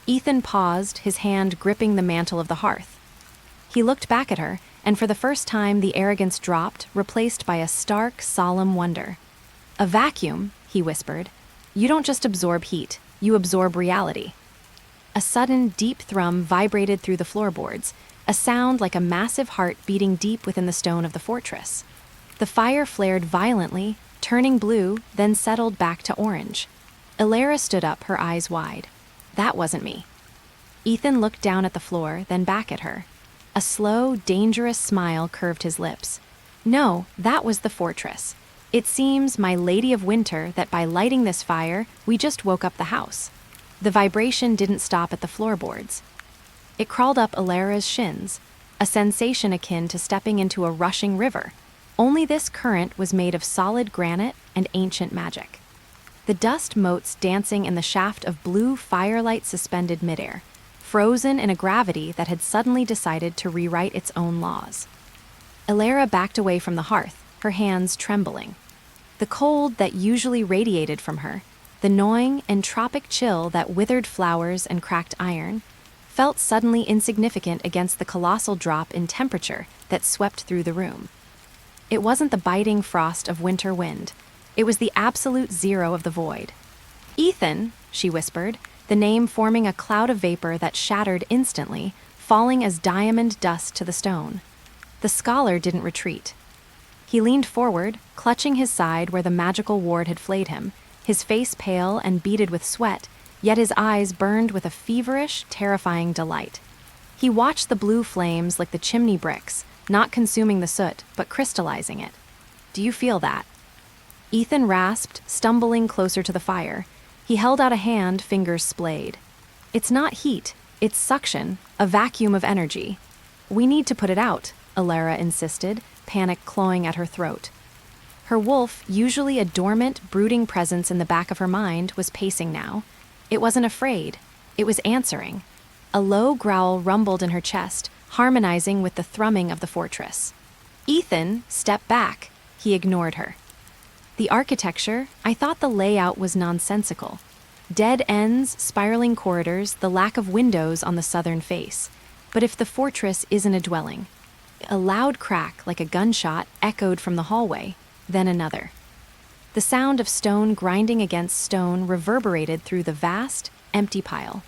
Ethan paused, his hand gripping the mantle of the hearth. He looked back at her, and for the first time the arrogance dropped, replaced by a stark, solemn wonder. A vacuum, he whispered. You don't just absorb heat, you absorb reality. A sudden, deep thrum vibrated through the floorboards, a sound like a massive heart beating deep within the stone of the fortress. The fire flared violently, turning blue, then settled back to orange. Elara stood up, her eyes wide. That wasn't me. Ethan looked down at the floor, then back at her. A slow, dangerous smile curved his lips. No, that was the fortress. It seems, my lady of winter, that by lighting this fire, we just woke up the house. The vibration didn't stop at the floorboards. It crawled up Elara's shins, a sensation akin to stepping into a rushing river. Only this current was made of solid granite and ancient magic. The dust motes dancing in the shaft of blue firelight suspended midair, frozen in a gravity that had suddenly decided to rewrite its own laws. Elara backed away from the hearth, her hands trembling. The cold that usually radiated from her, the gnawing and tropic chill that withered flowers and cracked iron, felt suddenly insignificant against the colossal drop in temperature that swept through the room. It wasn't the biting frost of winter wind. It was the absolute zero of the void. Ethan, she whispered, the name forming a cloud of vapor that shattered instantly, falling as diamond dust to the stone. The scholar didn't retreat. He leaned forward, clutching his side where the magical ward had flayed him, his face pale and beaded with sweat, yet his eyes burned with a feverish, terrifying delight. He watched the blue flames like the chimney bricks, not consuming the soot, but crystallizing it. Do you feel that? Ethan rasped, stumbling closer to the fire. He held out a hand, fingers splayed. It's not heat, it's suction, a vacuum of energy. We need to put it out, Elara insisted, panic clawing at her throat. Her wolf, usually a dormant, brooding presence in the back of her mind, was pacing now. It wasn't afraid. It was answering. A low growl rumbled in her chest, harmonizing with the thrumming of the fortress. Ethan, step back. He ignored her. The architecture, I thought the layout was nonsensical. Dead ends, spiraling corridors, the lack of windows on the southern face. But if the fortress isn't a dwelling? A loud crack, like a gunshot, echoed from the hallway, then another. The sound of stone grinding against stone reverberated through the vast, empty pile.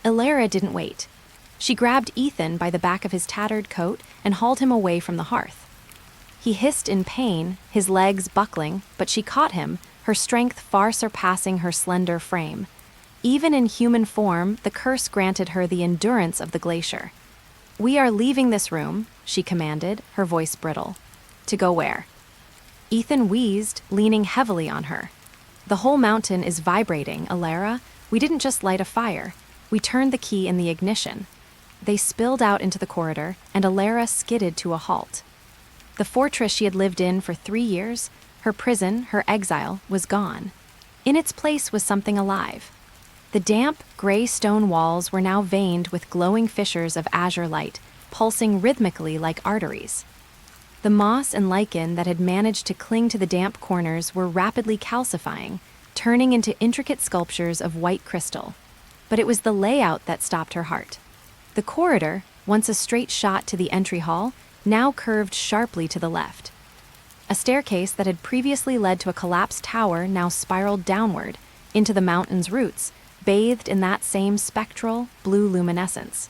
Elara didn't wait. She grabbed Ethan by the back of his tattered coat and hauled him away from the hearth. He hissed in pain, his legs buckling, but she caught him, her strength far surpassing her slender frame. Even in human form, the curse granted her the endurance of the glacier. "We are leaving this room," she commanded, her voice brittle. "To go where?" Ethan wheezed, leaning heavily on her. "The whole mountain is vibrating, Elara. We didn't just light a fire. We turned the key in the ignition." They spilled out into the corridor, and Elara skidded to a halt. The fortress she had lived in for 3 years, her prison, her exile, was gone. In its place was something alive. The damp, gray stone walls were now veined with glowing fissures of azure light, pulsing rhythmically like arteries. The moss and lichen that had managed to cling to the damp corners were rapidly calcifying, turning into intricate sculptures of white crystal. But it was the layout that stopped her heart. The corridor, once a straight shot to the entry hall, now curved sharply to the left. A staircase that had previously led to a collapsed tower now spiraled downward, into the mountain's roots, bathed in that same spectral, blue luminescence.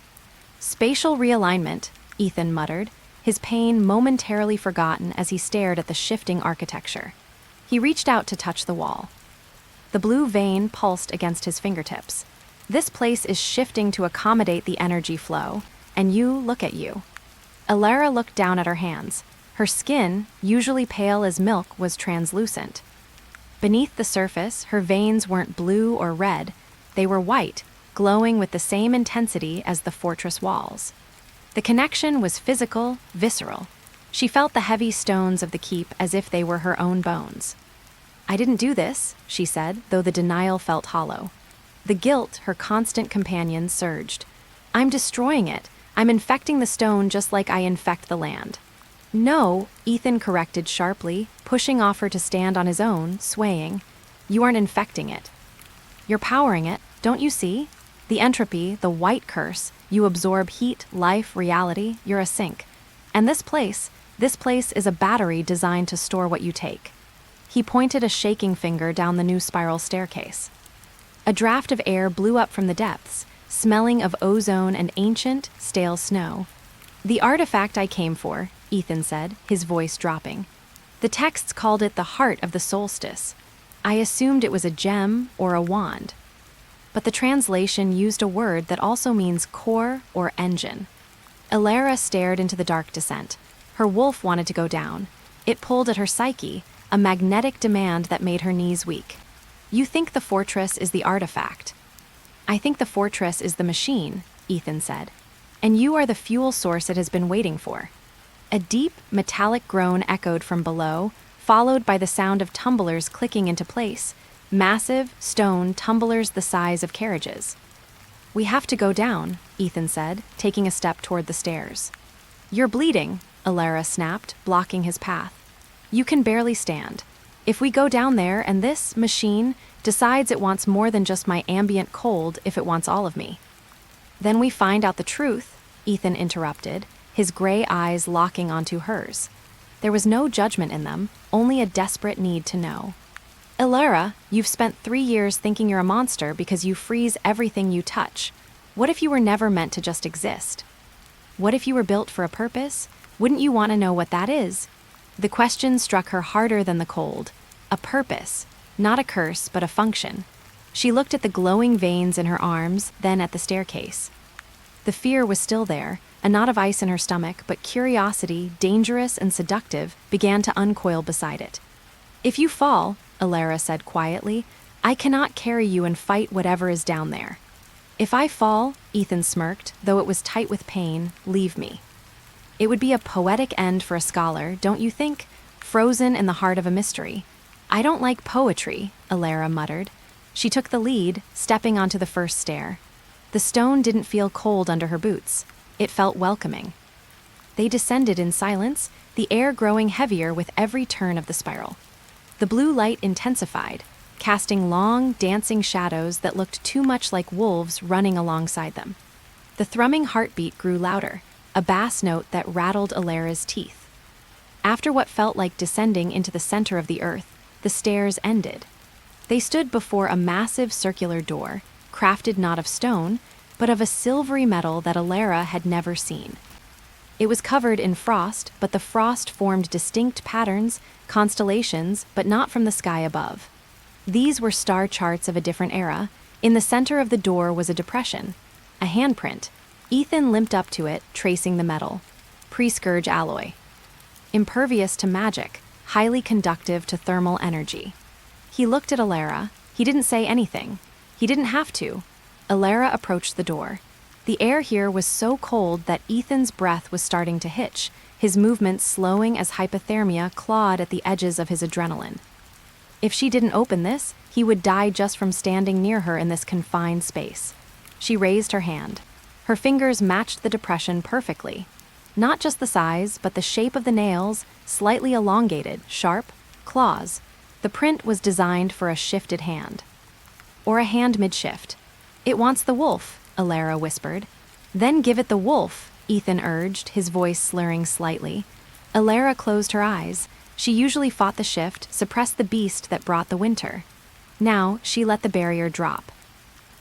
"Spatial realignment," Ethan muttered, his pain momentarily forgotten as he stared at the shifting architecture. He reached out to touch the wall. The blue vein pulsed against his fingertips. "This place is shifting to accommodate the energy flow, and look at you." Elara looked down at her hands. Her skin, usually pale as milk, was translucent. Beneath the surface, her veins weren't blue or red. They were white, glowing with the same intensity as the fortress walls. The connection was physical, visceral. She felt the heavy stones of the keep as if they were her own bones. "I didn't do this," she said, though the denial felt hollow. The guilt, her constant companion, surged. "I'm destroying it. I'm infecting the stone just like I infect the land." "No," Ethan corrected sharply, pushing off her to stand on his own, swaying. "You aren't infecting it. You're powering it, don't you see? The entropy, the white curse, you absorb heat, life, reality, you're a sink. And this place is a battery designed to store what you take." He pointed a shaking finger down the new spiral staircase. A draft of air blew up from the depths, smelling of ozone and ancient, stale snow. "The artifact I came for," Ethan said, his voice dropping. "The texts called it the heart of the solstice. I assumed it was a gem or a wand. But the translation used a word that also means core or engine." Elara stared into the dark descent. Her wolf wanted to go down. It pulled at her psyche, a magnetic demand that made her knees weak. "You think the fortress is the artifact. I think the fortress is the machine," Ethan said. "And you are the fuel source it has been waiting for." A deep, metallic groan echoed from below, followed by the sound of tumblers clicking into place, massive, stone tumblers the size of carriages. "We have to go down," Ethan said, taking a step toward the stairs. "You're bleeding," Elara snapped, blocking his path. "You can barely stand. If we go down there and this machine decides it wants more than just my ambient cold if it wants all of me." "Then we find out the truth," Ethan interrupted, his gray eyes locking onto hers. There was no judgment in them, only a desperate need to know. "Elara, you've spent 3 years thinking you're a monster because you freeze everything you touch. What if you were never meant to just exist? What if you were built for a purpose? Wouldn't you want to know what that is?" The question struck her harder than the cold. A purpose, not a curse, but a function. She looked at the glowing veins in her arms, then at the staircase. The fear was still there, a knot of ice in her stomach, but curiosity, dangerous and seductive, began to uncoil beside it. "If you fall," Elara said quietly, "I cannot carry you and fight whatever is down there." "If I fall," Ethan smirked, though it was tight with pain, "leave me." It would be a poetic end for a scholar, don't you think? Frozen in the heart of a mystery. "I don't like poetry," Elara muttered. She took the lead, stepping onto the first stair. The stone didn't feel cold under her boots. It felt welcoming. They descended in silence, the air growing heavier with every turn of the spiral. The blue light intensified, casting long, dancing shadows that looked too much like wolves running alongside them. The thrumming heartbeat grew louder, a bass note that rattled Elara's teeth. After what felt like descending into the center of the earth, the stairs ended. They stood before a massive circular door, crafted not of stone, but of a silvery metal that Elara had never seen. It was covered in frost, but the frost formed distinct patterns, constellations, but not from the sky above. These were star charts of a different era, In the center of the door was a depression, a handprint. Ethan limped up to it, tracing the metal. Pre-scourge alloy. Impervious to magic, highly conductive to thermal energy. He looked at Elara. He didn't say anything. He didn't have to. Elara approached the door. The air here was so cold that Ethan's breath was starting to hitch, his movements slowing as hypothermia clawed at the edges of his adrenaline. If she didn't open this, he would die just from standing near her in this confined space. She raised her hand. Her fingers matched the depression perfectly. Not just the size, but the shape of the nails, slightly elongated, sharp, claws. The print was designed for a shifted hand. Or a hand mid-shift. "It wants the wolf," Elara whispered. "Then give it the wolf," Ethan urged, his voice slurring slightly. Elara closed her eyes. She usually fought the shift, suppressed the beast that brought the winter. Now, she let the barrier drop.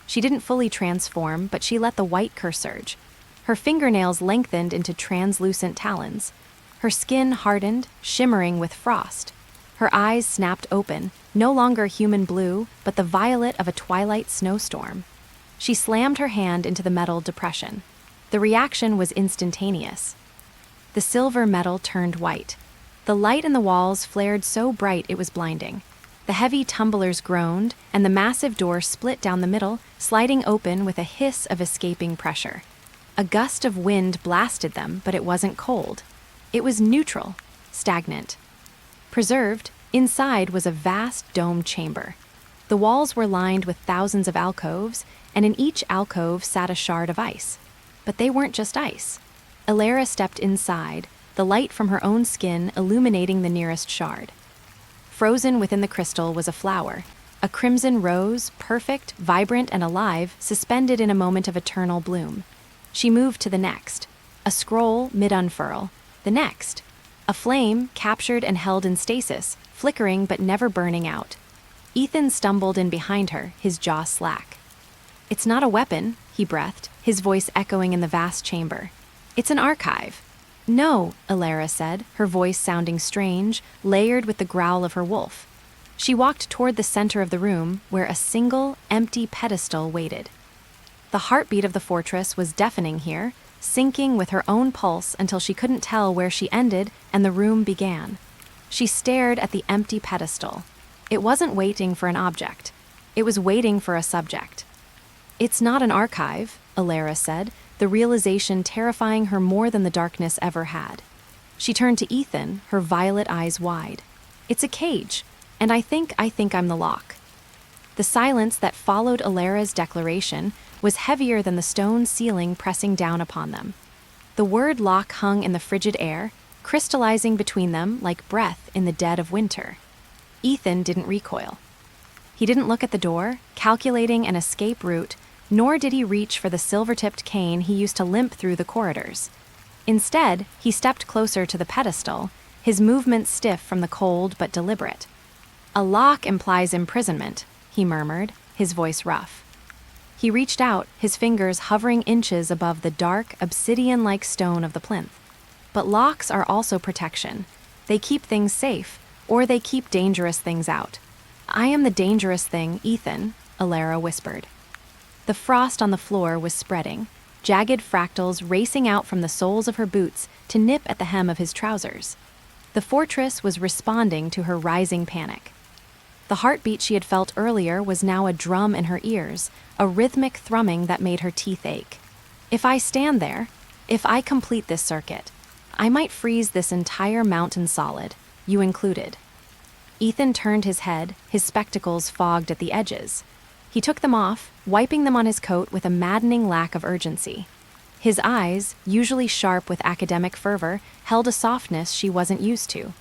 She didn't fully transform, but she let the white curse surge. Her fingernails lengthened into translucent talons. Her skin hardened, shimmering with frost. Her eyes snapped open, no longer human blue, but the violet of a twilight snowstorm. She slammed her hand into the metal depression. The reaction was instantaneous. The silver metal turned white. The light in the walls flared so bright it was blinding. The heavy tumblers groaned, and the massive door split down the middle, sliding open with a hiss of escaping pressure. A gust of wind blasted them, but it wasn't cold. It was neutral, stagnant. Preserved, inside was a vast domed chamber. The walls were lined with thousands of alcoves, and in each alcove sat a shard of ice. But they weren't just ice. Elara stepped inside, the light from her own skin illuminating the nearest shard. Frozen within the crystal was a flower, a crimson rose, perfect, vibrant, and alive, suspended in a moment of eternal bloom. She moved to the next. A scroll mid-unfurl. The next. A flame, captured and held in stasis, flickering but never burning out. Ethan stumbled in behind her, his jaw slack. "It's not a weapon," he breathed, his voice echoing in the vast chamber. "It's an archive." "No," Elara said, her voice sounding strange, layered with the growl of her wolf. She walked toward the center of the room, where a single, empty pedestal waited. The heartbeat of the fortress was deafening here, syncing with her own pulse until she couldn't tell where she ended and the room began. She stared at the empty pedestal. It wasn't waiting for an object. It was waiting for a subject. "It's not an archive," Elara said, the realization terrifying her more than the darkness ever had. She turned to Ethan, her violet eyes wide. "It's a cage, and I think I'm the lock." The silence that followed Elara's declaration was heavier than the stone ceiling pressing down upon them. The word lock hung in the frigid air, crystallizing between them like breath in the dead of winter. Ethan didn't recoil. He didn't look at the door, calculating an escape route, nor did he reach for the silver-tipped cane he used to limp through the corridors. Instead, he stepped closer to the pedestal, his movements stiff from the cold but deliberate. "A lock implies imprisonment," he murmured, his voice rough. He reached out, his fingers hovering inches above the dark, obsidian-like stone of the plinth. But locks are also protection. They keep things safe, or they keep dangerous things out. "I am the dangerous thing, Ethan," Elara whispered. The frost on the floor was spreading, jagged fractals racing out from the soles of her boots to nip at the hem of his trousers. The fortress was responding to her rising panic. The heartbeat she had felt earlier was now a drum in her ears, a rhythmic thrumming that made her teeth ache. "If I stand there, if I complete this circuit, I might freeze this entire mountain solid, you included." Ethan turned his head, his spectacles fogged at the edges. He took them off, wiping them on his coat with a maddening lack of urgency. His eyes, usually sharp with academic fervor, held a softness she wasn't used to.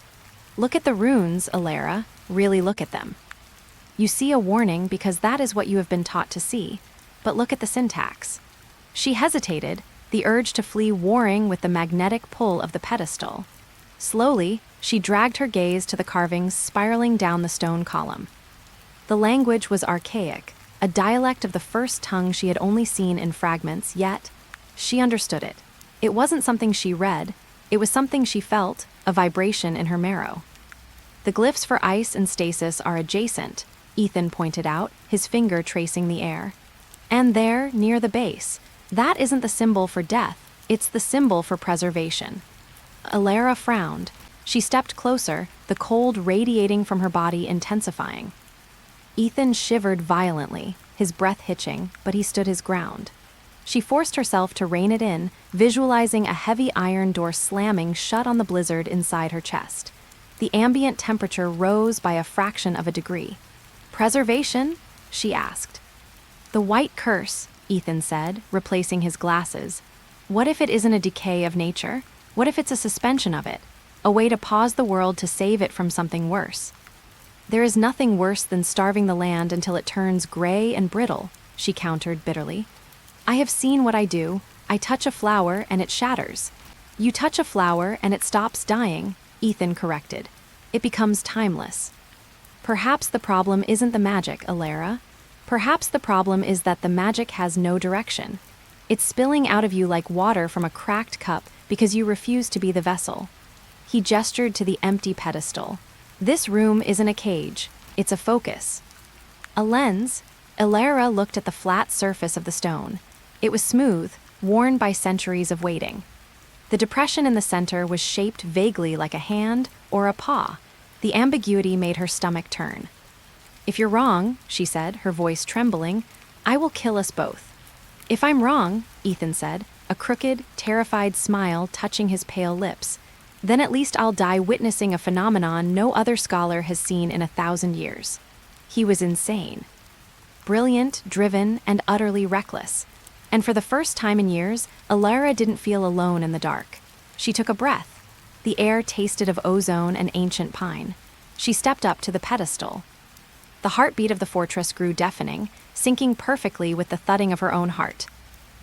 "Look at the runes, Elara. Really look at them. You see a warning because that is what you have been taught to see, but look at the syntax." She hesitated, the urge to flee warring with the magnetic pull of the pedestal. Slowly, she dragged her gaze to the carvings spiraling down the stone column. The language was archaic, a dialect of the first tongue she had only seen in fragments, yet she understood it. It wasn't something she read, it was something she felt, a vibration in her marrow. The glyphs for ice and stasis are adjacent, Ethan pointed out, his finger tracing the air. And there, near the base, that isn't the symbol for death, it's the symbol for preservation. Elara frowned. She stepped closer, the cold radiating from her body intensifying. Ethan shivered violently, his breath hitching, but he stood his ground. She forced herself to rein it in, visualizing a heavy iron door slamming shut on the blizzard inside her chest. The ambient temperature rose by a fraction of a degree. "Preservation?" she asked. "The white curse," Ethan said, replacing his glasses. "What if it isn't a decay of nature? What if it's a suspension of it? A way to pause the world to save it from something worse?" "There is nothing worse than starving the land until it turns gray and brittle," she countered bitterly. "I have seen what I do. I touch a flower and it shatters." "You touch a flower and it stops dying," Ethan corrected. "It becomes timeless." "Perhaps the problem isn't the magic, Elara. Perhaps the problem is that the magic has no direction. It's spilling out of you like water from a cracked cup because you refuse to be the vessel." He gestured to the empty pedestal. "This room isn't a cage, it's a focus." "A lens?" Elara looked at the flat surface of the stone. It was smooth, worn by centuries of waiting. The depression in the center was shaped vaguely like a hand or a paw. The ambiguity made her stomach turn. "If you're wrong," she said, her voice trembling, "I will kill us both." "If I'm wrong," Ethan said, a crooked, terrified smile touching his pale lips, "then at least I'll die witnessing a phenomenon no other scholar has seen in 1,000 years." He was insane. Brilliant, driven, and utterly reckless. And for the first time in years, Elara didn't feel alone in the dark. She took a breath. The air tasted of ozone and ancient pine. She stepped up to the pedestal. The heartbeat of the fortress grew deafening, syncing perfectly with the thudding of her own heart.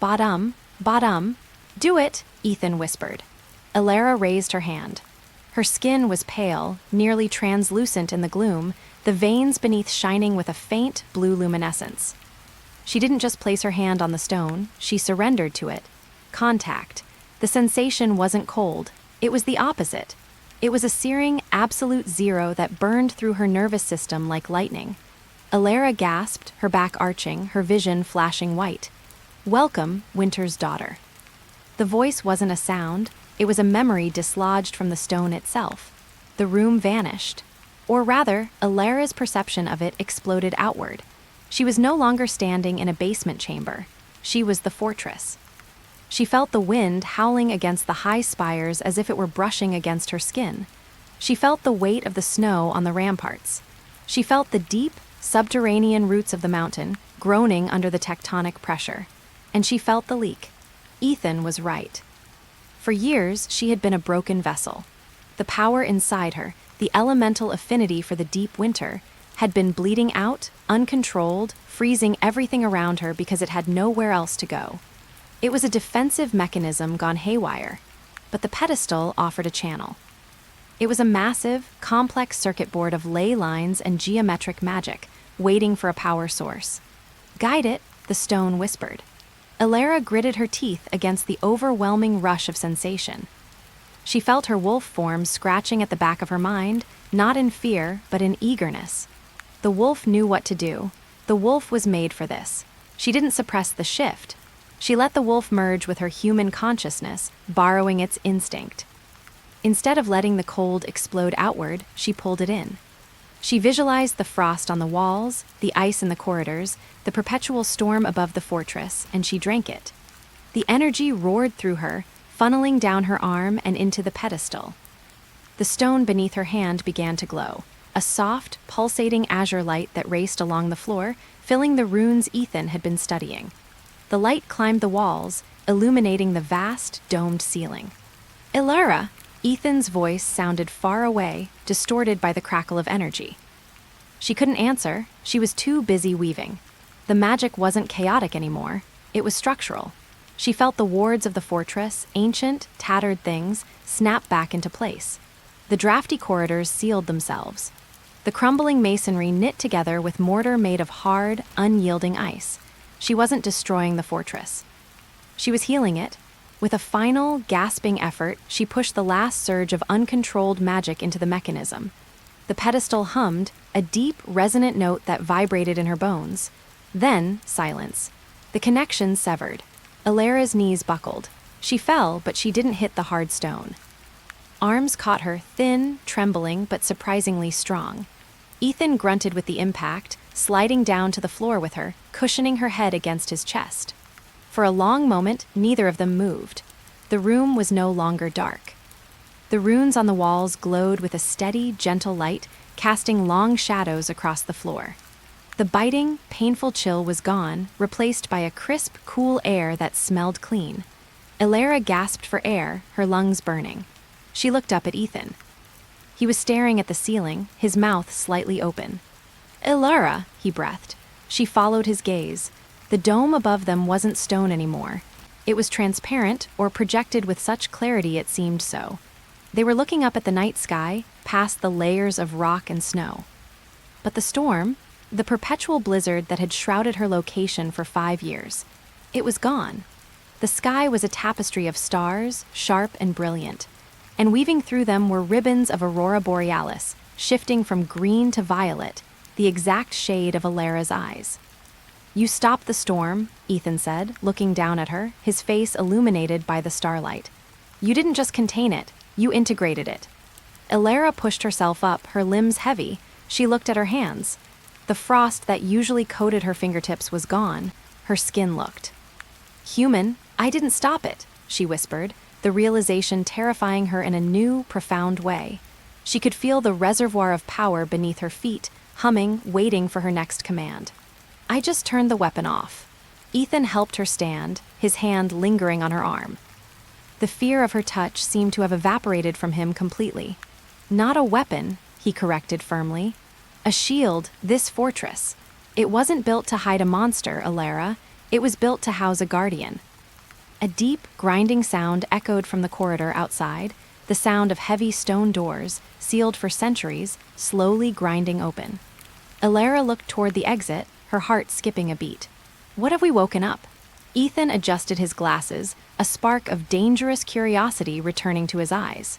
"Bottom, bottom." "Do it," Ethan whispered. Elara raised her hand. Her skin was pale, nearly translucent in the gloom, the veins beneath shining with a faint blue luminescence. She didn't just place her hand on the stone, she surrendered to it. Contact. The sensation wasn't cold, it was the opposite. It was a searing, absolute zero that burned through her nervous system like lightning. Elara gasped, her back arching, her vision flashing white. "Welcome, Winter's daughter." The voice wasn't a sound, it was a memory dislodged from the stone itself. The room vanished. Or rather, Elara's perception of it exploded outward. She was no longer standing in a basement chamber. She was the fortress. She felt the wind howling against the high spires as if it were brushing against her skin. She felt the weight of the snow on the ramparts. She felt the deep, subterranean roots of the mountain groaning under the tectonic pressure. And she felt the leak. Ethan was right. For years, she had been a broken vessel. The power inside her, the elemental affinity for the deep winter, had been bleeding out, uncontrolled, freezing everything around her because it had nowhere else to go. It was a defensive mechanism gone haywire, but the pedestal offered a channel. It was a massive, complex circuit board of ley lines and geometric magic, waiting for a power source. "Guide it," the stone whispered. Elara gritted her teeth against the overwhelming rush of sensation. She felt her wolf form scratching at the back of her mind, not in fear, but in eagerness. The wolf knew what to do. The wolf was made for this. She didn't suppress the shift. She let the wolf merge with her human consciousness, borrowing its instinct. Instead of letting the cold explode outward, she pulled it in. She visualized the frost on the walls, the ice in the corridors, the perpetual storm above the fortress, and she drank it. The energy roared through her, funneling down her arm and into the pedestal. The stone beneath her hand began to glow, a soft, pulsating azure light that raced along the floor, filling the runes Ethan had been studying. The light climbed the walls, illuminating the vast, domed ceiling. "Elara!" Ethan's voice sounded far away, distorted by the crackle of energy. She couldn't answer, she was too busy weaving. The magic wasn't chaotic anymore, it was structural. She felt the wards of the fortress, ancient, tattered things, snap back into place. The drafty corridors sealed themselves. The crumbling masonry knit together with mortar made of hard, unyielding ice. She wasn't destroying the fortress. She was healing it. With a final, gasping effort, she pushed the last surge of uncontrolled magic into the mechanism. The pedestal hummed, a deep, resonant note that vibrated in her bones. Then, silence. The connection severed. Elara's knees buckled. She fell, but she didn't hit the hard stone. Arms caught her, thin, trembling, but surprisingly strong. Ethan grunted with the impact, sliding down to the floor with her, cushioning her head against his chest. For a long moment, neither of them moved. The room was no longer dark. The runes on the walls glowed with a steady, gentle light, casting long shadows across the floor. The biting, painful chill was gone, replaced by a crisp, cool air that smelled clean. Elara gasped for air, her lungs burning. She looked up at Ethan. He was staring at the ceiling, his mouth slightly open. "Elara," he breathed. She followed his gaze. The dome above them wasn't stone anymore. It was transparent, or projected with such clarity it seemed so. They were looking up at the night sky, past the layers of rock and snow. But the storm, the perpetual blizzard that had shrouded her location for 5 years, it was gone. The sky was a tapestry of stars, sharp and brilliant, and weaving through them were ribbons of aurora borealis, shifting from green to violet, the exact shade of Elara's eyes. "You stopped the storm," Ethan said, looking down at her, his face illuminated by the starlight. "You didn't just contain it, you integrated it." Elara pushed herself up, her limbs heavy. She looked at her hands. The frost that usually coated her fingertips was gone. Her skin looked human. "I didn't stop it," she whispered, the realization terrifying her in a new, profound way. She could feel the reservoir of power beneath her feet, humming, waiting for her next command. "I just turned the weapon off." Ethan helped her stand, his hand lingering on her arm. The fear of her touch seemed to have evaporated from him completely. "Not a weapon," he corrected firmly. "A shield, this fortress. It wasn't built to hide a monster, Elara. It was built to house a guardian." A deep, grinding sound echoed from the corridor outside, the sound of heavy stone doors, sealed for centuries, slowly grinding open. Elara looked toward the exit, her heart skipping a beat. "What have we woken up?" Ethan adjusted his glasses, a spark of dangerous curiosity returning to his eyes.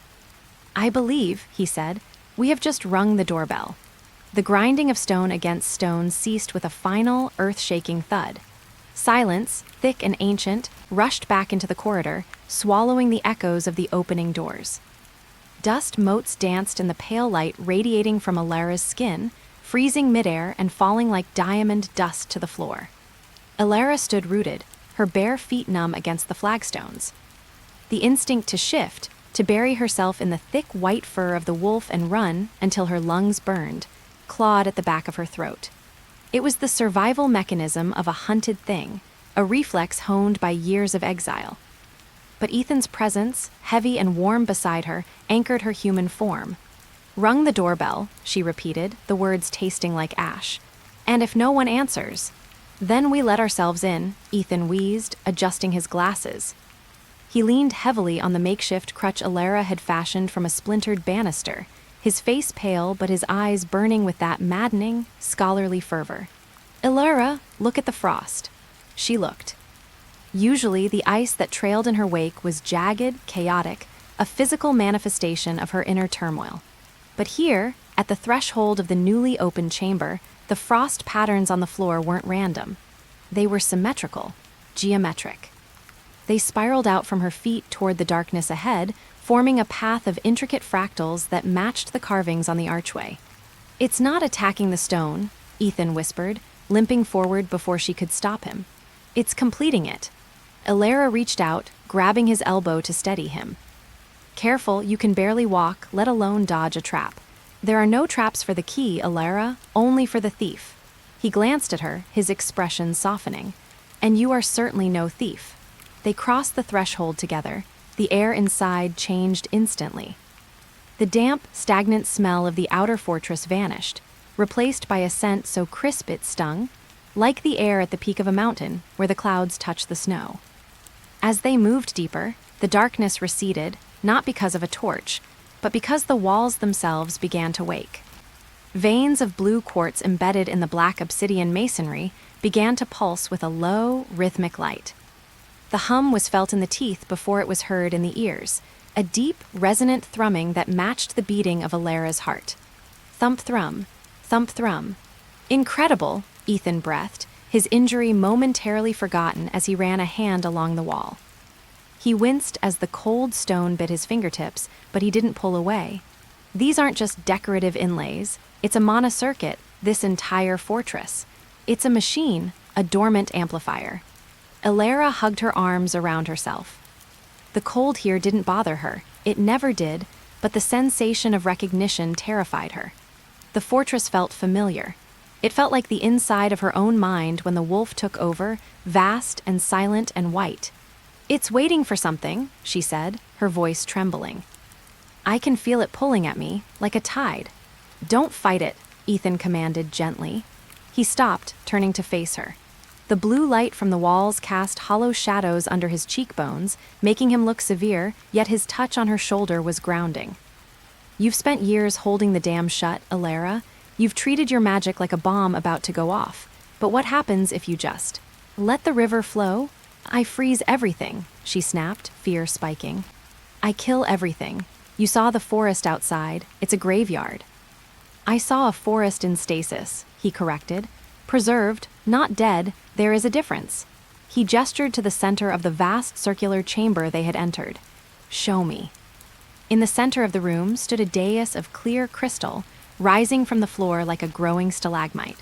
"I believe," he said, "we have just rung the doorbell." The grinding of stone against stone ceased with a final, earth-shaking thud. Silence, thick and ancient, rushed back into the corridor, swallowing the echoes of the opening doors. Dust motes danced in the pale light radiating from Elara's skin, freezing midair and falling like diamond dust to the floor. Elara stood rooted, her bare feet numb against the flagstones. The instinct to shift, to bury herself in the thick white fur of the wolf and run until her lungs burned, clawed at the back of her throat. It was the survival mechanism of a hunted thing, a reflex honed by years of exile. But Ethan's presence, heavy and warm beside her, anchored her human form. "Rung the doorbell," she repeated, the words tasting like ash. "And if no one answers, then we let ourselves in," Ethan wheezed, adjusting his glasses. He leaned heavily on the makeshift crutch Elara had fashioned from a splintered banister, his face pale but his eyes burning with that maddening, scholarly fervor. "Elara, look at the frost." She looked. Usually, the ice that trailed in her wake was jagged, chaotic, a physical manifestation of her inner turmoil. But here, at the threshold of the newly opened chamber, the frost patterns on the floor weren't random. They were symmetrical, geometric. They spiraled out from her feet toward the darkness ahead, forming a path of intricate fractals that matched the carvings on the archway. "It's not attacking the stone," Ethan whispered, limping forward before she could stop him. "It's completing it." Elara reached out, grabbing his elbow to steady him. "Careful, you can barely walk, let alone dodge a trap. There are no traps for the key, Elara, only for the thief." He glanced at her, his expression softening. "And you are certainly no thief." They crossed the threshold together. The air inside changed instantly. The damp, stagnant smell of the outer fortress vanished, replaced by a scent so crisp it stung, like the air at the peak of a mountain where the clouds touch the snow. As they moved deeper, the darkness receded, not because of a torch, but because the walls themselves began to wake. Veins of blue quartz embedded in the black obsidian masonry began to pulse with a low, rhythmic light. The hum was felt in the teeth before it was heard in the ears, a deep, resonant thrumming that matched the beating of Elara's heart. Thump-thrum, thump-thrum. Incredible, Ethan breathed, his injury momentarily forgotten as he ran a hand along the wall. He winced as the cold stone bit his fingertips, but he didn't pull away. These aren't just decorative inlays, it's a monocircuit, this entire fortress. It's a machine, a dormant amplifier. Elara hugged her arms around herself. The cold here didn't bother her, it never did, but the sensation of recognition terrified her. The fortress felt familiar. It felt like the inside of her own mind when the wolf took over, vast and silent and white. "It's waiting for something," she said, her voice trembling. "I can feel it pulling at me, like a tide." "Don't fight it," Ethan commanded gently. He stopped, turning to face her. The blue light from the walls cast hollow shadows under his cheekbones, making him look severe, yet his touch on her shoulder was grounding. "You've spent years holding the dam shut, Elara. You've treated your magic like a bomb about to go off. But what happens if you just let the river flow? I freeze everything," she snapped, fear spiking. "I kill everything. You saw the forest outside. It's a graveyard." "I saw a forest in stasis," he corrected. "Preserved, not dead, there is a difference." He gestured to the center of the vast circular chamber they had entered. "Show me." In the center of the room stood a dais of clear crystal, rising from the floor like a growing stalagmite.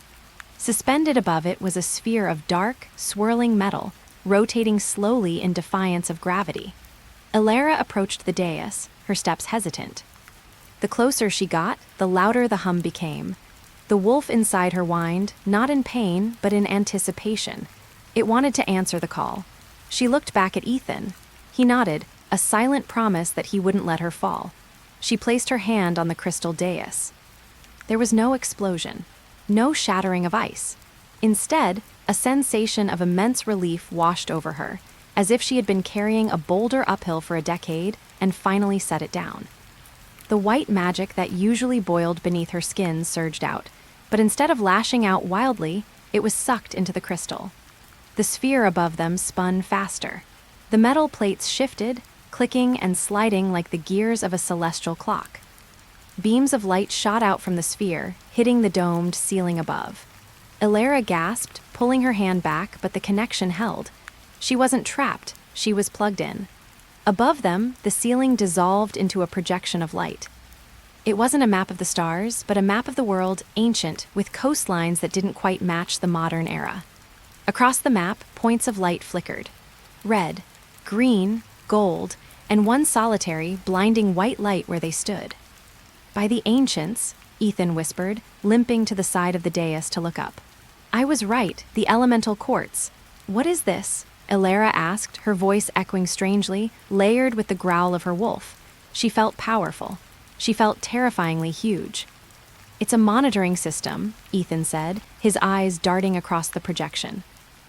Suspended above it was a sphere of dark, swirling metal, rotating slowly in defiance of gravity. Elara approached the dais, her steps hesitant. The closer she got, the louder the hum became. The wolf inside her whined, not in pain, but in anticipation. It wanted to answer the call. She looked back at Ethan. He nodded, a silent promise that he wouldn't let her fall. She placed her hand on the crystal dais. There was no explosion, no shattering of ice. Instead, a sensation of immense relief washed over her, as if she had been carrying a boulder uphill for a decade and finally set it down. The white magic that usually boiled beneath her skin surged out, but instead of lashing out wildly, it was sucked into the crystal. The sphere above them spun faster. The metal plates shifted, clicking and sliding like the gears of a celestial clock. Beams of light shot out from the sphere, hitting the domed ceiling above. Elara gasped, pulling her hand back, but the connection held. She wasn't trapped, she was plugged in. Above them, the ceiling dissolved into a projection of light. It wasn't a map of the stars, but a map of the world, ancient, with coastlines that didn't quite match the modern era. Across the map, points of light flickered. Red, green, gold, and one solitary, blinding white light where they stood. "By the ancients," Ethan whispered, limping to the side of the dais to look up. "I was right, the elemental quartz. What is this?" Elara asked, her voice echoing strangely, layered with the growl of her wolf. She felt powerful. She felt terrifyingly huge. "It's a monitoring system," Ethan said, his eyes darting across the projection.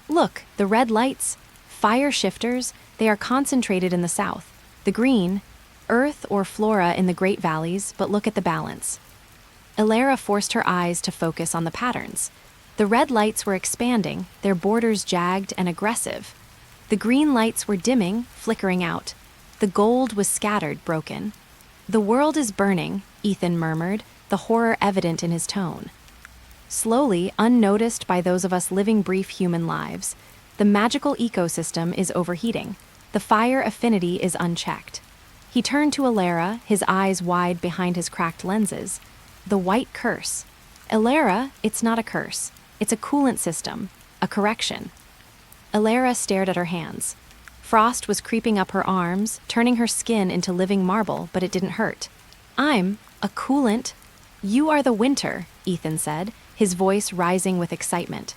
"Look, the red lights. Fire shifters, they are concentrated in the south. The green, earth or flora in the Great Valleys, but look at the balance." Elara forced her eyes to focus on the patterns. The red lights were expanding, their borders jagged and aggressive. The green lights were dimming, flickering out. The gold was scattered, broken. "The world is burning," Ethan murmured, the horror evident in his tone. Slowly, unnoticed by those of us living brief human lives, the magical ecosystem is overheating. The fire affinity is unchecked. He turned to Elara, his eyes wide behind his cracked lenses. "The white curse." "Elara, it's not a curse. It's a coolant system, a correction." Elara stared at her hands. Frost was creeping up her arms, turning her skin into living marble, but it didn't hurt. "I'm a coolant?" "You are the winter," Ethan said, his voice rising with excitement.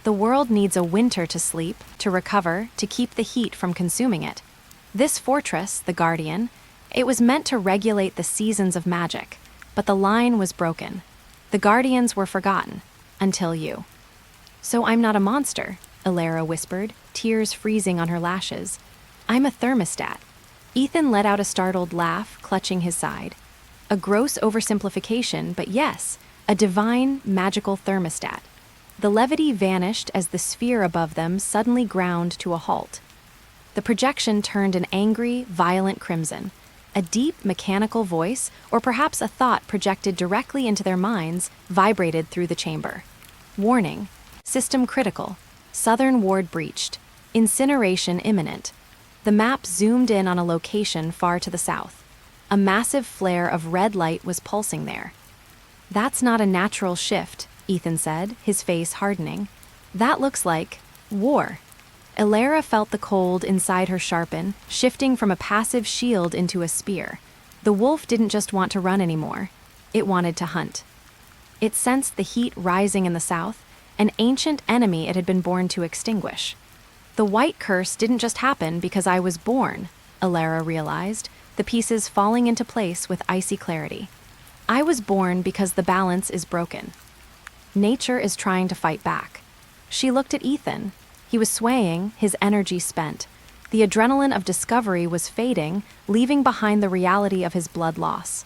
"The world needs a winter to sleep, to recover, to keep the heat from consuming it. This fortress, the Guardian, it was meant to regulate the seasons of magic, but the line was broken. The Guardians were forgotten, until you." "So I'm not a monster," Elara whispered, tears freezing on her lashes. "I'm a thermostat." Ethan let out a startled laugh, clutching his side. A gross oversimplification, but yes, a divine, magical thermostat. The levity vanished as the sphere above them suddenly ground to a halt. The projection turned an angry, violent crimson. A deep, mechanical voice, or perhaps a thought projected directly into their minds, vibrated through the chamber. Warning. System critical. Southern ward breached. Incineration imminent. The map zoomed in on a location far to the south. A massive flare of red light was pulsing there. "That's not a natural shift," Ethan said, his face hardening. "That looks like war." Elara felt the cold inside her sharpen, shifting from a passive shield into a spear. The wolf didn't just want to run anymore. It wanted to hunt. It sensed the heat rising in the south, an ancient enemy it had been born to extinguish. "The white curse didn't just happen because I was born," Elara realized, the pieces falling into place with icy clarity. "I was born because the balance is broken. Nature is trying to fight back." She looked at Ethan. He was swaying, his energy spent. The adrenaline of discovery was fading, leaving behind the reality of his blood loss.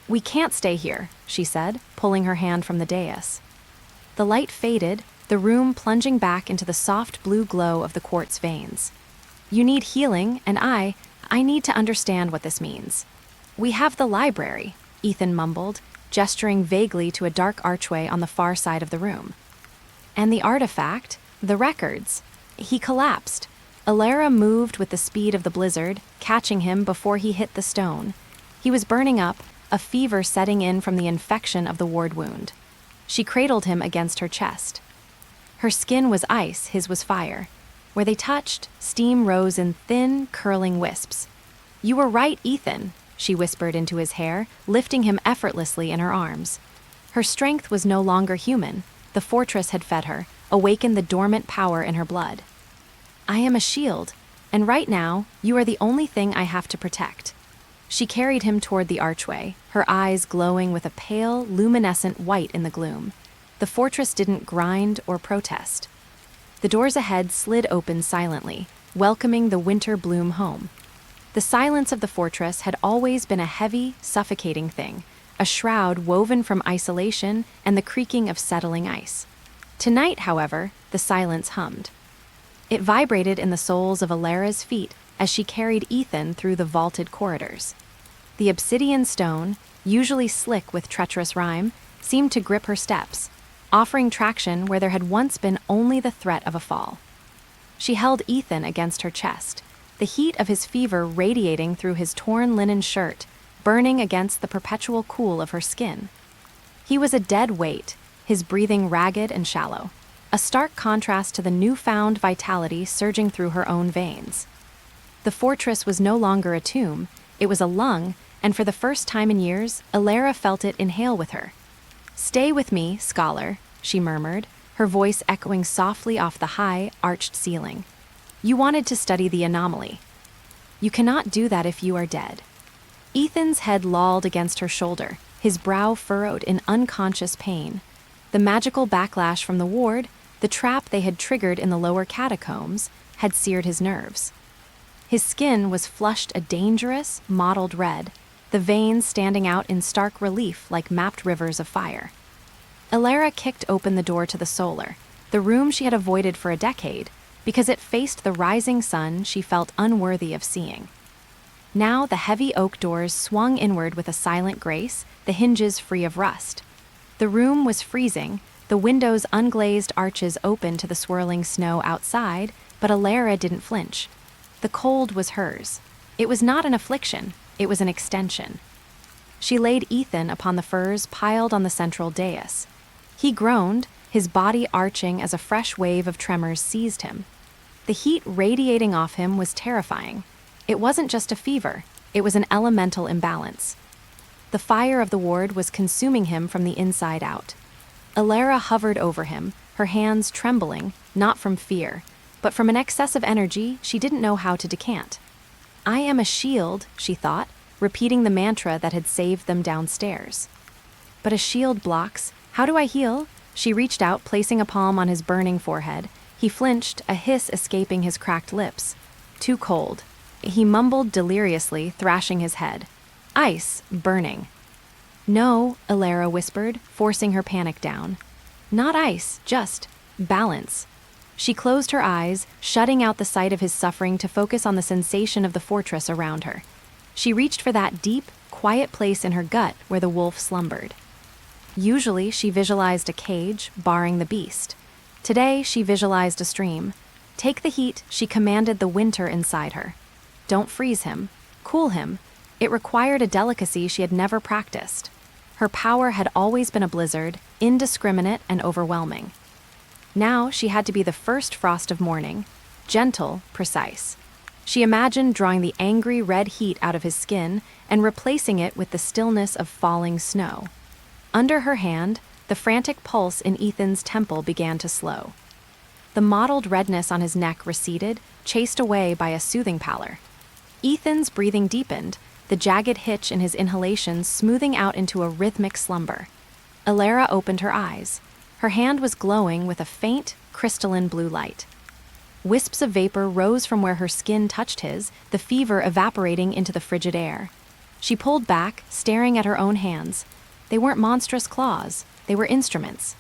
"We can't stay here," she said, pulling her hand from the dais. The light faded, the room plunging back into the soft blue glow of the quartz veins. "You need healing, and I need to understand what this means." "We have the library," Ethan mumbled, gesturing vaguely to a dark archway on the far side of the room. "And the artifact, the records." He collapsed. Elara moved with the speed of the blizzard, catching him before he hit the stone. He was burning up, a fever setting in from the infection of the ward wound. She cradled him against her chest. Her skin was ice, his was fire. Where they touched, steam rose in thin, curling wisps. "You were right, Ethan," she whispered into his hair, lifting him effortlessly in her arms. Her strength was no longer human. The fortress had fed her, awakened the dormant power in her blood. "I am a shield, and right now, you are the only thing I have to protect." She carried him toward the archway, her eyes glowing with a pale, luminescent white in the gloom. The fortress didn't grind or protest. The doors ahead slid open silently, welcoming the winter bloom home. The silence of the fortress had always been a heavy, suffocating thing, a shroud woven from isolation and the creaking of settling ice. Tonight, however, the silence hummed. It vibrated in the soles of Elara's feet as she carried Ethan through the vaulted corridors. The obsidian stone, usually slick with treacherous rime, seemed to grip her steps, offering traction where there had once been only the threat of a fall. She held Ethan against her chest, the heat of his fever radiating through his torn linen shirt, burning against the perpetual cool of her skin. He was a dead weight, his breathing ragged and shallow, a stark contrast to the newfound vitality surging through her own veins. The fortress was no longer a tomb, it was a lung, and for the first time in years, Elara felt it inhale with her. "Stay with me, scholar," she murmured, her voice echoing softly off the high, arched ceiling. "You wanted to study the anomaly. You cannot do that if you are dead." Ethan's head lolled against her shoulder, his brow furrowed in unconscious pain. The magical backlash from the ward, the trap they had triggered in the lower catacombs, had seared his nerves. His skin was flushed a dangerous, mottled red, the veins standing out in stark relief like mapped rivers of fire. Elara kicked open the door to the solar, the room she had avoided for a decade, because it faced the rising sun she felt unworthy of seeing. Now the heavy oak doors swung inward with a silent grace, the hinges free of rust. The room was freezing, the window's unglazed arches open to the swirling snow outside, but Elara didn't flinch. The cold was hers. It was not an affliction, it was an extension. She laid Ethan upon the furs piled on the central dais. He groaned, his body arching as a fresh wave of tremors seized him. The heat radiating off him was terrifying. It wasn't just a fever, it was an elemental imbalance. The fire of the ward was consuming him from the inside out. Elara hovered over him, her hands trembling, not from fear, but from an excess of energy she didn't know how to decant. "I am a shield," she thought, repeating the mantra that had saved them downstairs. "But a shield blocks. How do I heal?" She reached out, placing a palm on his burning forehead. He flinched, a hiss escaping his cracked lips. "Too cold." He mumbled deliriously, thrashing his head. "Ice, burning." "No," Elara whispered, forcing her panic down. "Not ice, just balance." She closed her eyes, shutting out the sight of his suffering to focus on the sensation of the fortress around her. She reached for that deep, quiet place in her gut where the wolf slumbered. Usually, she visualized a cage, barring the beast. Today, she visualized a stream. Take the heat, she commanded the winter inside her. Don't freeze him. Cool him. It required a delicacy she had never practiced. Her power had always been a blizzard, indiscriminate and overwhelming. Now she had to be the first frost of morning, gentle, precise. She imagined drawing the angry red heat out of his skin and replacing it with the stillness of falling snow. Under her hand, the frantic pulse in Ethan's temple began to slow. The mottled redness on his neck receded, chased away by a soothing pallor. Ethan's breathing deepened, the jagged hitch in his inhalation smoothing out into a rhythmic slumber. Elara opened her eyes. Her hand was glowing with a faint, crystalline blue light. Wisps of vapor rose from where her skin touched his, the fever evaporating into the frigid air. She pulled back, staring at her own hands. They weren't monstrous claws, they were instruments.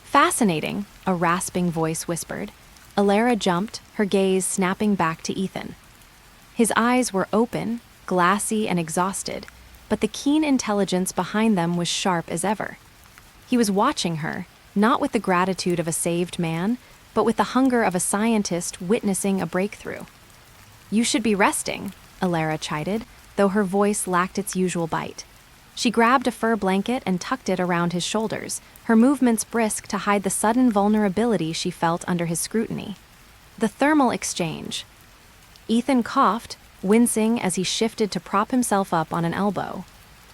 Fascinating, a rasping voice whispered. Elara jumped, her gaze snapping back to Ethan. His eyes were open, glassy and exhausted, but the keen intelligence behind them was sharp as ever. He was watching her, not with the gratitude of a saved man, but with the hunger of a scientist witnessing a breakthrough. "You should be resting," Elara chided, though her voice lacked its usual bite. She grabbed a fur blanket and tucked it around his shoulders, her movements brisk to hide the sudden vulnerability she felt under his scrutiny. The thermal exchange. Ethan coughed, wincing as he shifted to prop himself up on an elbow.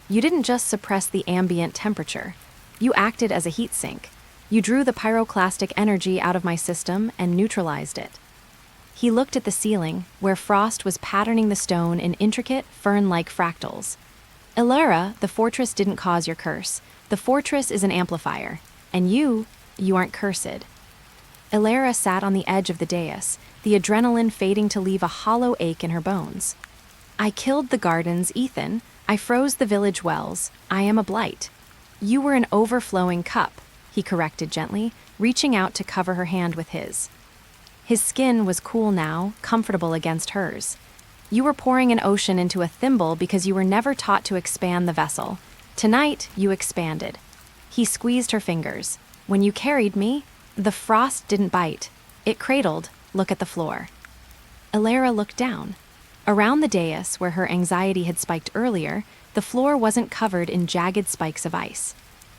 "You didn't just suppress the ambient temperature. You acted as a heat sink. You drew the pyroclastic energy out of my system and neutralized it." He looked at the ceiling, where frost was patterning the stone in intricate, fern-like fractals. "Elara, the fortress didn't cause your curse. The fortress is an amplifier. And you aren't cursed." Elara sat on the edge of the dais, the adrenaline fading to leave a hollow ache in her bones. "I killed the gardens, Ethan. I froze the village wells. I am a blight." "You were an overflowing cup," he corrected gently, reaching out to cover her hand with his. His skin was cool now, comfortable against hers. "You were pouring an ocean into a thimble because you were never taught to expand the vessel. Tonight, you expanded." He squeezed her fingers. "When you carried me, the frost didn't bite. It cradled. Look at the floor." Elara looked down. Around the dais, where her anxiety had spiked earlier, the floor wasn't covered in jagged spikes of ice.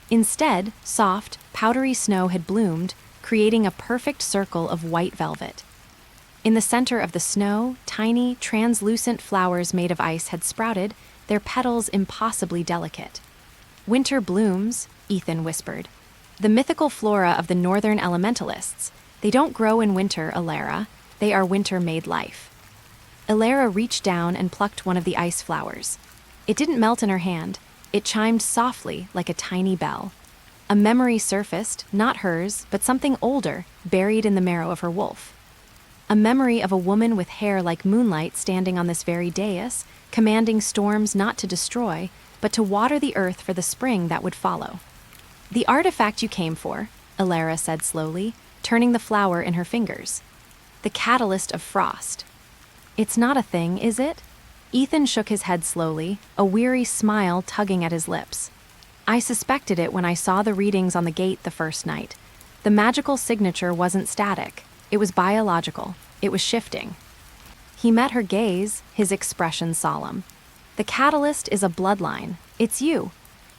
Instead, soft, powdery snow had bloomed, creating a perfect circle of white velvet. In the center of the snow, tiny, translucent flowers made of ice had sprouted, their petals impossibly delicate. "Winter blooms," Ethan whispered. "The mythical flora of the northern elementalists. They don't grow in winter, Elara. They are winter-made life." Elara reached down and plucked one of the ice flowers. It didn't melt in her hand. It chimed softly like a tiny bell. A memory surfaced, not hers, but something older, buried in the marrow of her wolf. A memory of a woman with hair like moonlight standing on this very dais, commanding storms not to destroy, but to water the earth for the spring that would follow. "The artifact you came for," Elara said slowly, turning the flower in her fingers. "The catalyst of frost." "It's not a thing, is it?" Ethan shook his head slowly, a weary smile tugging at his lips. "I suspected it when I saw the readings on the gate the first night. The magical signature wasn't static. It was biological. It was shifting." He met her gaze, his expression solemn. "The catalyst is a bloodline. It's you."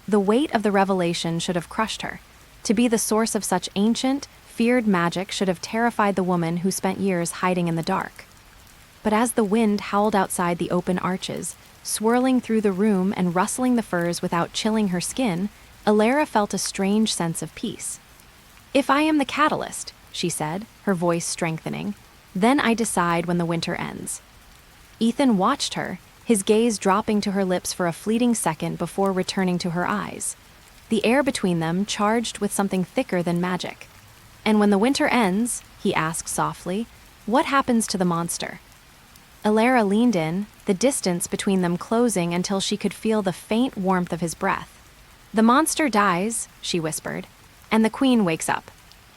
The weight of the revelation should have crushed her. To be the source of such ancient, feared magic should have terrified the woman who spent years hiding in the dark. But as the wind howled outside the open arches, swirling through the room and rustling the furs without chilling her skin, Elara felt a strange sense of peace. "If I am the catalyst," she said, her voice strengthening, "then I decide when the winter ends." Ethan watched her, his gaze dropping to her lips for a fleeting second before returning to her eyes. The air between them charged with something thicker than magic. "And when the winter ends," he asked softly, "what happens to the monster?" Elara leaned in, the distance between them closing until she could feel the faint warmth of his breath. "The monster dies," she whispered, "and the queen wakes up."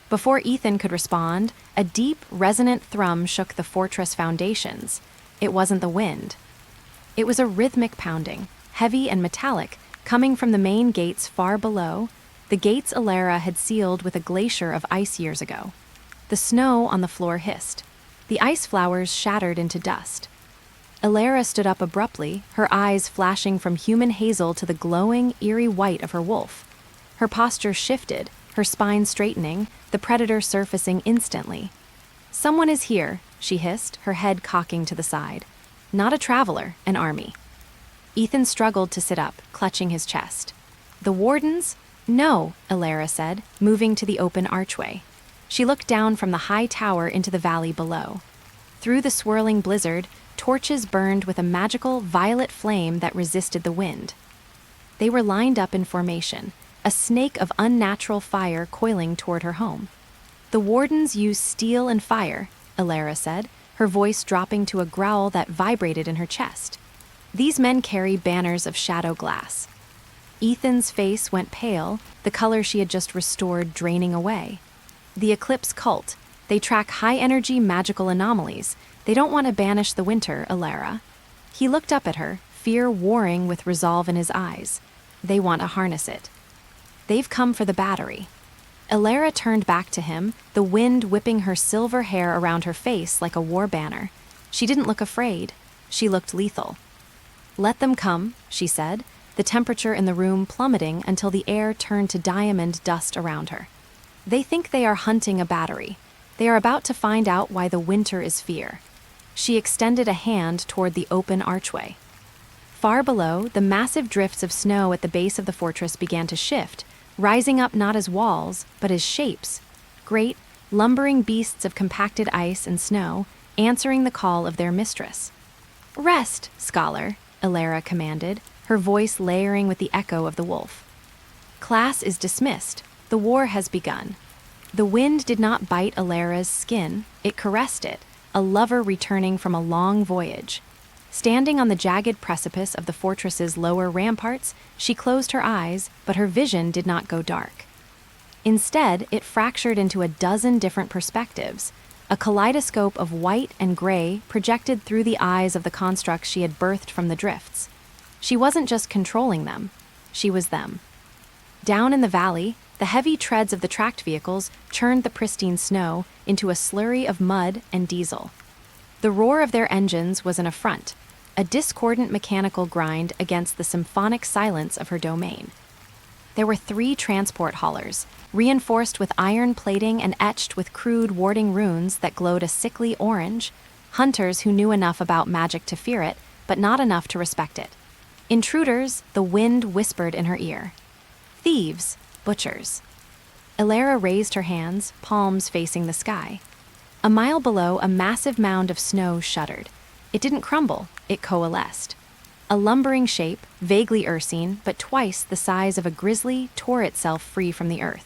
Before Ethan could respond, a deep, resonant thrum shook the fortress foundations. It wasn't the wind. It was a rhythmic pounding, heavy and metallic, coming from the main gates far below, the gates Elara had sealed with a glacier of ice years ago. The snow on the floor hissed. The ice flowers shattered into dust. Elara stood up abruptly, her eyes flashing from human hazel to the glowing, eerie white of her wolf. Her posture shifted, her spine straightening, the predator surfacing instantly. "Someone is here," she hissed, her head cocking to the side. "Not a traveler, an army." Ethan struggled to sit up, clutching his chest. "The wardens?" "No," Elara said, moving to the open archway. She looked down from the high tower into the valley below. Through the swirling blizzard, torches burned with a magical violet flame that resisted the wind. They were lined up in formation, a snake of unnatural fire coiling toward her home. "The wardens use steel and fire," Elara said, her voice dropping to a growl that vibrated in her chest. "These men carry banners of shadow glass." Ethan's face went pale, the color she had just restored draining away. "The Eclipse cult. They track high-energy magical anomalies. They don't want to banish the winter, Elara." He looked up at her, fear warring with resolve in his eyes. "They want to harness it. They've come for the battery." Elara turned back to him, the wind whipping her silver hair around her face like a war banner. She didn't look afraid. She looked lethal. "Let them come," she said, the temperature in the room plummeting until the air turned to diamond dust around her. "They think they are hunting a battery. They are about to find out why the winter is fear." She extended a hand toward the open archway. Far below, the massive drifts of snow at the base of the fortress began to shift, rising up not as walls, but as shapes. Great, lumbering beasts of compacted ice and snow, answering the call of their mistress. "Rest, scholar," Elara commanded, her voice layering with the echo of the wolf. "Class is dismissed. The war has begun." The wind did not bite Elara's skin, it caressed it, a lover returning from a long voyage. Standing on the jagged precipice of the fortress's lower ramparts, she closed her eyes, but her vision did not go dark. Instead, it fractured into a dozen different perspectives, a kaleidoscope of white and gray projected through the eyes of the constructs she had birthed from the drifts. She wasn't just controlling them, she was them. Down in the valley, the heavy treads of the tracked vehicles churned the pristine snow into a slurry of mud and diesel. The roar of their engines was an affront, a discordant mechanical grind against the symphonic silence of her domain. There were 3 transport haulers, reinforced with iron plating and etched with crude warding runes that glowed a sickly orange, hunters who knew enough about magic to fear it, but not enough to respect it. Intruders, the wind whispered in her ear. Thieves, butchers. Elara raised her hands, palms facing the sky. A mile below, a massive mound of snow shuddered. It didn't crumble, it coalesced. A lumbering shape, vaguely ursine, but twice the size of a grizzly, tore itself free from the earth.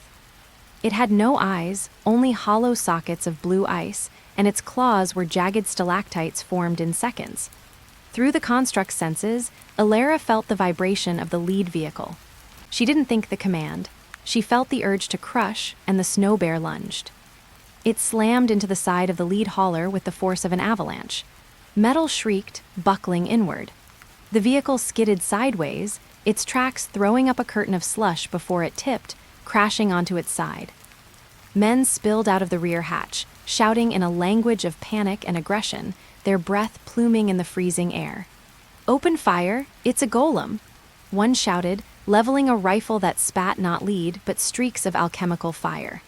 It had no eyes, only hollow sockets of blue ice, and its claws were jagged stalactites formed in seconds. Through the construct's senses, Elara felt the vibration of the lead vehicle. She didn't think the command. She felt the urge to crush, and the snow bear lunged. It slammed into the side of the lead hauler with the force of an avalanche. Metal shrieked, buckling inward. The vehicle skidded sideways, its tracks throwing up a curtain of slush before it tipped, crashing onto its side. Men spilled out of the rear hatch, shouting in a language of panic and aggression, their breath pluming in the freezing air. "Open fire, it's a golem," one shouted, leveling a rifle that spat not lead, but streaks of alchemical fire.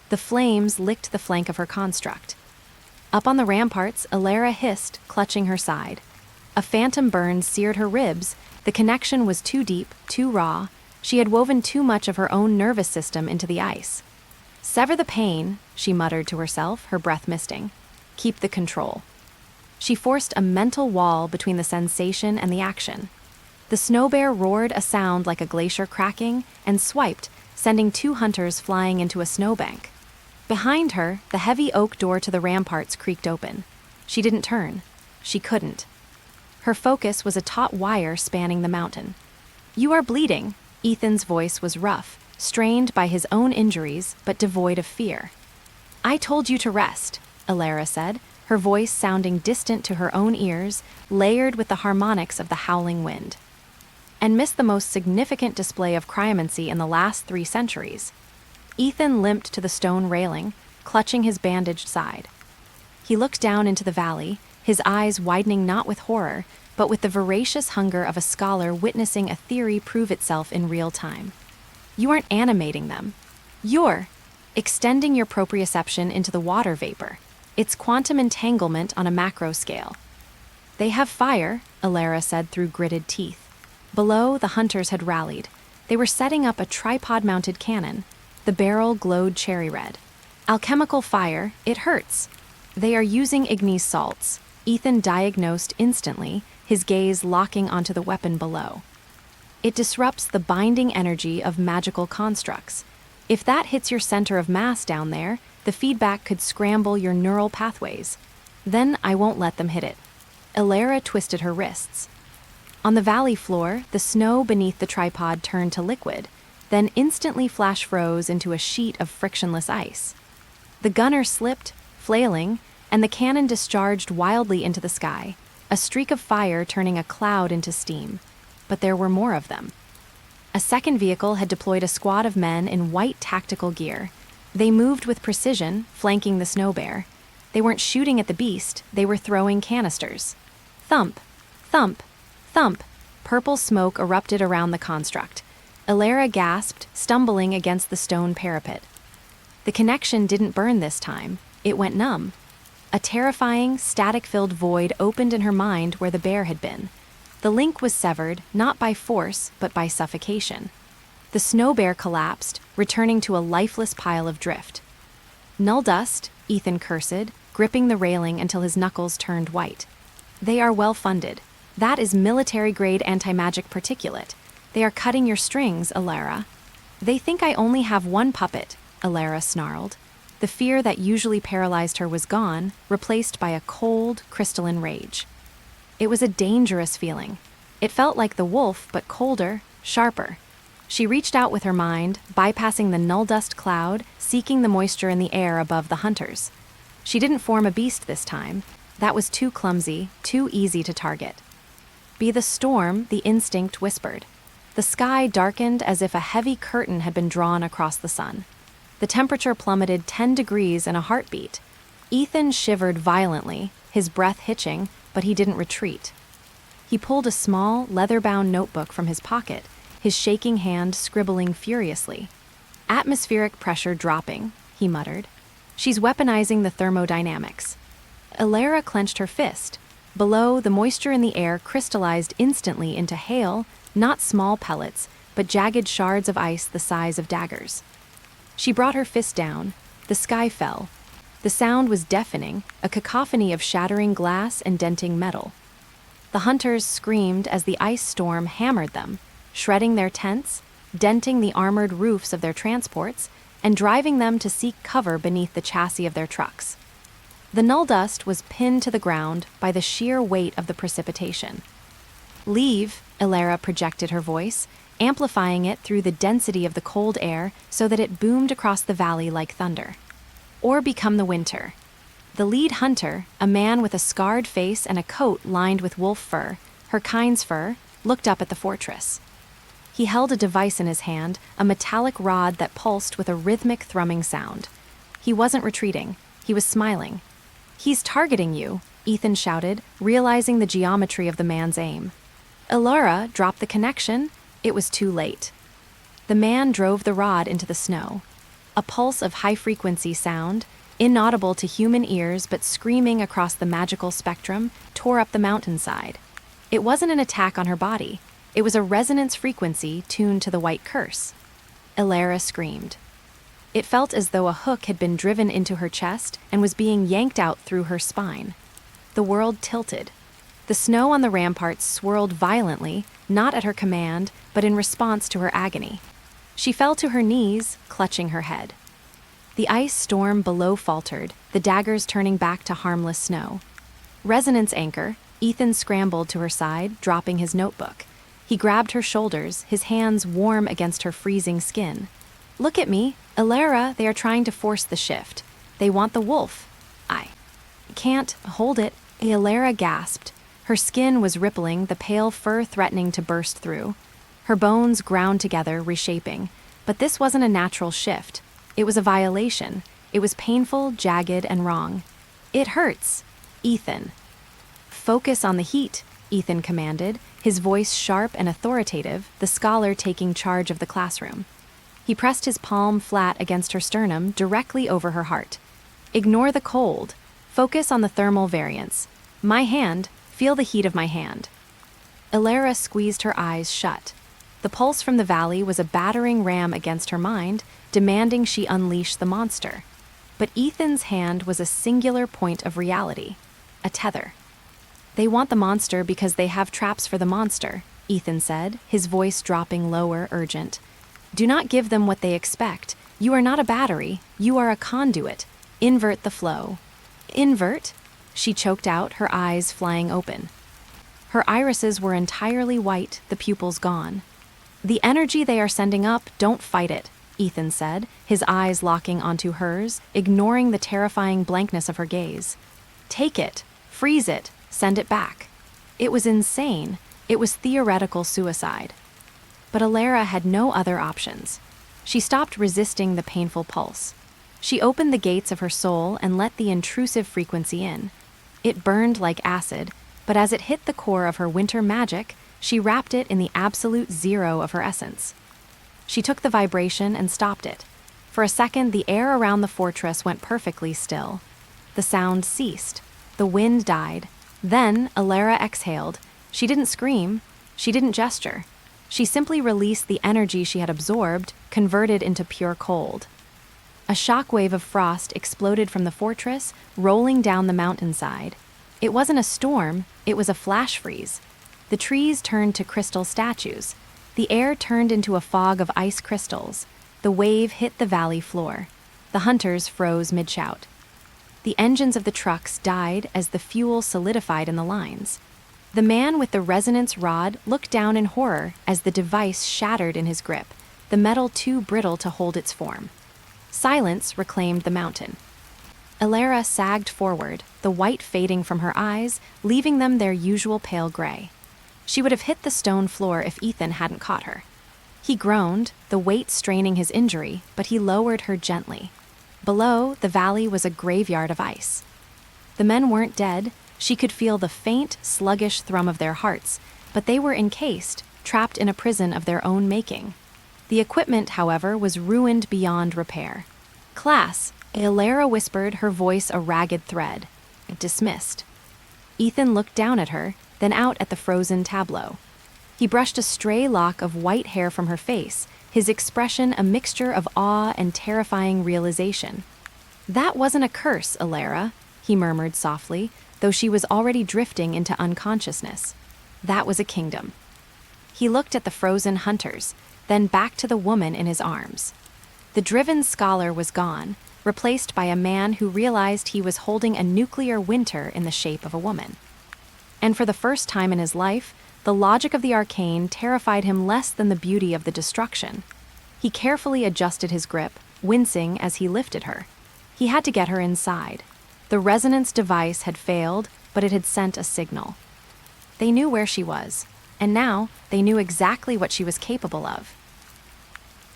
The flames licked the flank of her construct. Up on the ramparts, Elara hissed, clutching her side. A phantom burn seared her ribs. The connection was too deep, too raw. She had woven too much of her own nervous system into the ice. "Sever the pain," she muttered to herself, her breath misting. "Keep the control." She forced a mental wall between the sensation and the action. The snow bear roared a sound like a glacier cracking and swiped, sending 2 hunters flying into a snowbank. Behind her, the heavy oak door to the ramparts creaked open. She didn't turn. She couldn't. Her focus was a taut wire spanning the mountain. "You are bleeding." Ethan's voice was rough, strained by his own injuries, but devoid of fear. "I told you to rest," Elara said, her voice sounding distant to her own ears, layered with the harmonics of the howling wind. And missed the most significant display of cryomancy in the last 3 centuries. Ethan limped to the stone railing, clutching his bandaged side. He looked down into the valley, his eyes widening not with horror, but with the voracious hunger of a scholar witnessing a theory prove itself in real time. You aren't animating them. You're extending your proprioception into the water vapor. It's quantum entanglement on a macro scale. They have fire, Elara said through gritted teeth. Below, the hunters had rallied. They were setting up a tripod-mounted cannon. The barrel glowed cherry red. Alchemical fire, it hurts. They are using ignis salts, Ethan diagnosed instantly, his gaze locking onto the weapon below. It disrupts the binding energy of magical constructs. If that hits your center of mass down there, the feedback could scramble your neural pathways. Then I won't let them hit it. Elara twisted her wrists. On the valley floor, the snow beneath the tripod turned to liquid, then instantly flash froze into a sheet of frictionless ice. The gunner slipped, flailing, and the cannon discharged wildly into the sky, a streak of fire turning a cloud into steam. But there were more of them. A second vehicle had deployed a squad of men in white tactical gear. They moved with precision, flanking the snow bear. They weren't shooting at the beast, they were throwing canisters. Thump, thump, thump. Purple smoke erupted around the construct. Elara gasped, stumbling against the stone parapet. The connection didn't burn this time. It went numb. A terrifying, static-filled void opened in her mind where the bear had been. The link was severed, not by force, but by suffocation. The snow bear collapsed, returning to a lifeless pile of drift. Null dust, Ethan cursed, gripping the railing until his knuckles turned white. They are well funded. That is military-grade anti-magic particulate. They are cutting your strings, Elara. They think I only have one puppet, Elara snarled. The fear that usually paralyzed her was gone, replaced by a cold, crystalline rage. It was a dangerous feeling. It felt like the wolf, but colder, sharper. She reached out with her mind, bypassing the null dust cloud, seeking the moisture in the air above the hunters. She didn't form a beast this time. That was too clumsy, too easy to target. Be the storm, the instinct whispered. The sky darkened as if a heavy curtain had been drawn across the sun. The temperature plummeted 10 degrees in a heartbeat. Ethan shivered violently, his breath hitching, but he didn't retreat. He pulled a small, leather-bound notebook from his pocket, his shaking hand scribbling furiously. Atmospheric pressure dropping, he muttered. She's weaponizing the thermodynamics. Elara clenched her fist. Below, the moisture in the air crystallized instantly into hail, not small pellets, but jagged shards of ice the size of daggers. She brought her fist down. The sky fell. The sound was deafening, a cacophony of shattering glass and denting metal. The hunters screamed as the ice storm hammered them, shredding their tents, denting the armored roofs of their transports, and driving them to seek cover beneath the chassis of their trucks. The null dust was pinned to the ground by the sheer weight of the precipitation. Leave, Elara projected her voice, amplifying it through the density of the cold air so that it boomed across the valley like thunder. Or become the winter. The lead hunter, a man with a scarred face and a coat lined with wolf fur, her kind's fur, looked up at the fortress. He held a device in his hand, a metallic rod that pulsed with a rhythmic thrumming sound. He wasn't retreating. He was smiling. "He's targeting you," Ethan shouted, realizing the geometry of the man's aim. Elara dropped the connection. It was too late. The man drove the rod into the snow. A pulse of high-frequency sound, inaudible to human ears but screaming across the magical spectrum, tore up the mountainside. It wasn't an attack on her body. It was a resonance frequency tuned to the white curse. Elara screamed. It felt as though a hook had been driven into her chest and was being yanked out through her spine. The world tilted. The snow on the ramparts swirled violently, not at her command, but in response to her agony. She fell to her knees, clutching her head. The ice storm below faltered, the daggers turning back to harmless snow. Resonance anchor, Ethan scrambled to her side, dropping his notebook. He grabbed her shoulders, his hands warm against her freezing skin. "Look at me, Elara, they are trying to force the shift. They want the wolf. I can't hold it," Elara gasped. Her skin was rippling, the pale fur threatening to burst through. Her bones ground together, reshaping. But this wasn't a natural shift. It was a violation. It was painful, jagged, and wrong. "It hurts, Ethan." "Focus on the heat," Ethan commanded, his voice sharp and authoritative, the scholar taking charge of the classroom. He pressed his palm flat against her sternum, directly over her heart. "Ignore the cold. Focus on the thermal variance. My hand, feel the heat of my hand." Elara squeezed her eyes shut. The pulse from the valley was a battering ram against her mind, demanding she unleash the monster. But Ethan's hand was a singular point of reality, a tether. "They want the monster because they have traps for the monster," Ethan said, his voice dropping lower, urgent. "Do not give them what they expect. You are not a battery, you are a conduit. Invert the flow." "Invert?" She choked out, her eyes flying open. Her irises were entirely white, the pupils gone. "The energy they are sending up, don't fight it," Ethan said, his eyes locking onto hers, ignoring the terrifying blankness of her gaze. "Take it, freeze it, send it back." It was insane. It was theoretical suicide. But Elara had no other options. She stopped resisting the painful pulse. She opened the gates of her soul and let the intrusive frequency in. It burned like acid, but as it hit the core of her winter magic, she wrapped it in the absolute zero of her essence. She took the vibration and stopped it. For a second, the air around the fortress went perfectly still. The sound ceased. The wind died. Then Elara exhaled. She didn't scream. She didn't gesture. She simply released the energy she had absorbed, converted into pure cold. A shockwave of frost exploded from the fortress, rolling down the mountainside. It wasn't a storm, it was a flash freeze. The trees turned to crystal statues. The air turned into a fog of ice crystals. The wave hit the valley floor. The hunters froze mid-shout. The engines of the trucks died as the fuel solidified in the lines. The man with the resonance rod looked down in horror as the device shattered in his grip, the metal too brittle to hold its form. Silence reclaimed the mountain. Elara sagged forward, the white fading from her eyes, leaving them their usual pale gray. She would have hit the stone floor if Ethan hadn't caught her. He groaned, the weight straining his injury, but he lowered her gently. Below, the valley was a graveyard of ice. The men weren't dead. She could feel the faint, sluggish thrum of their hearts, but they were encased, trapped in a prison of their own making. The equipment, however, was ruined beyond repair. "Class," Elara whispered, her voice a ragged thread. "Dismissed." Ethan looked down at her, then out at the frozen tableau. He brushed a stray lock of white hair from her face, his expression a mixture of awe and terrifying realization. "That wasn't a curse, Elara," he murmured softly, though she was already drifting into unconsciousness. "That was a kingdom." He looked at the frozen hunters, then back to the woman in his arms. The driven scholar was gone, replaced by a man who realized he was holding a nuclear winter in the shape of a woman. And for the first time in his life, the logic of the arcane terrified him less than the beauty of the destruction. He carefully adjusted his grip, wincing as he lifted her. He had to get her inside. The resonance device had failed, but it had sent a signal. They knew where she was, and now they knew exactly what she was capable of.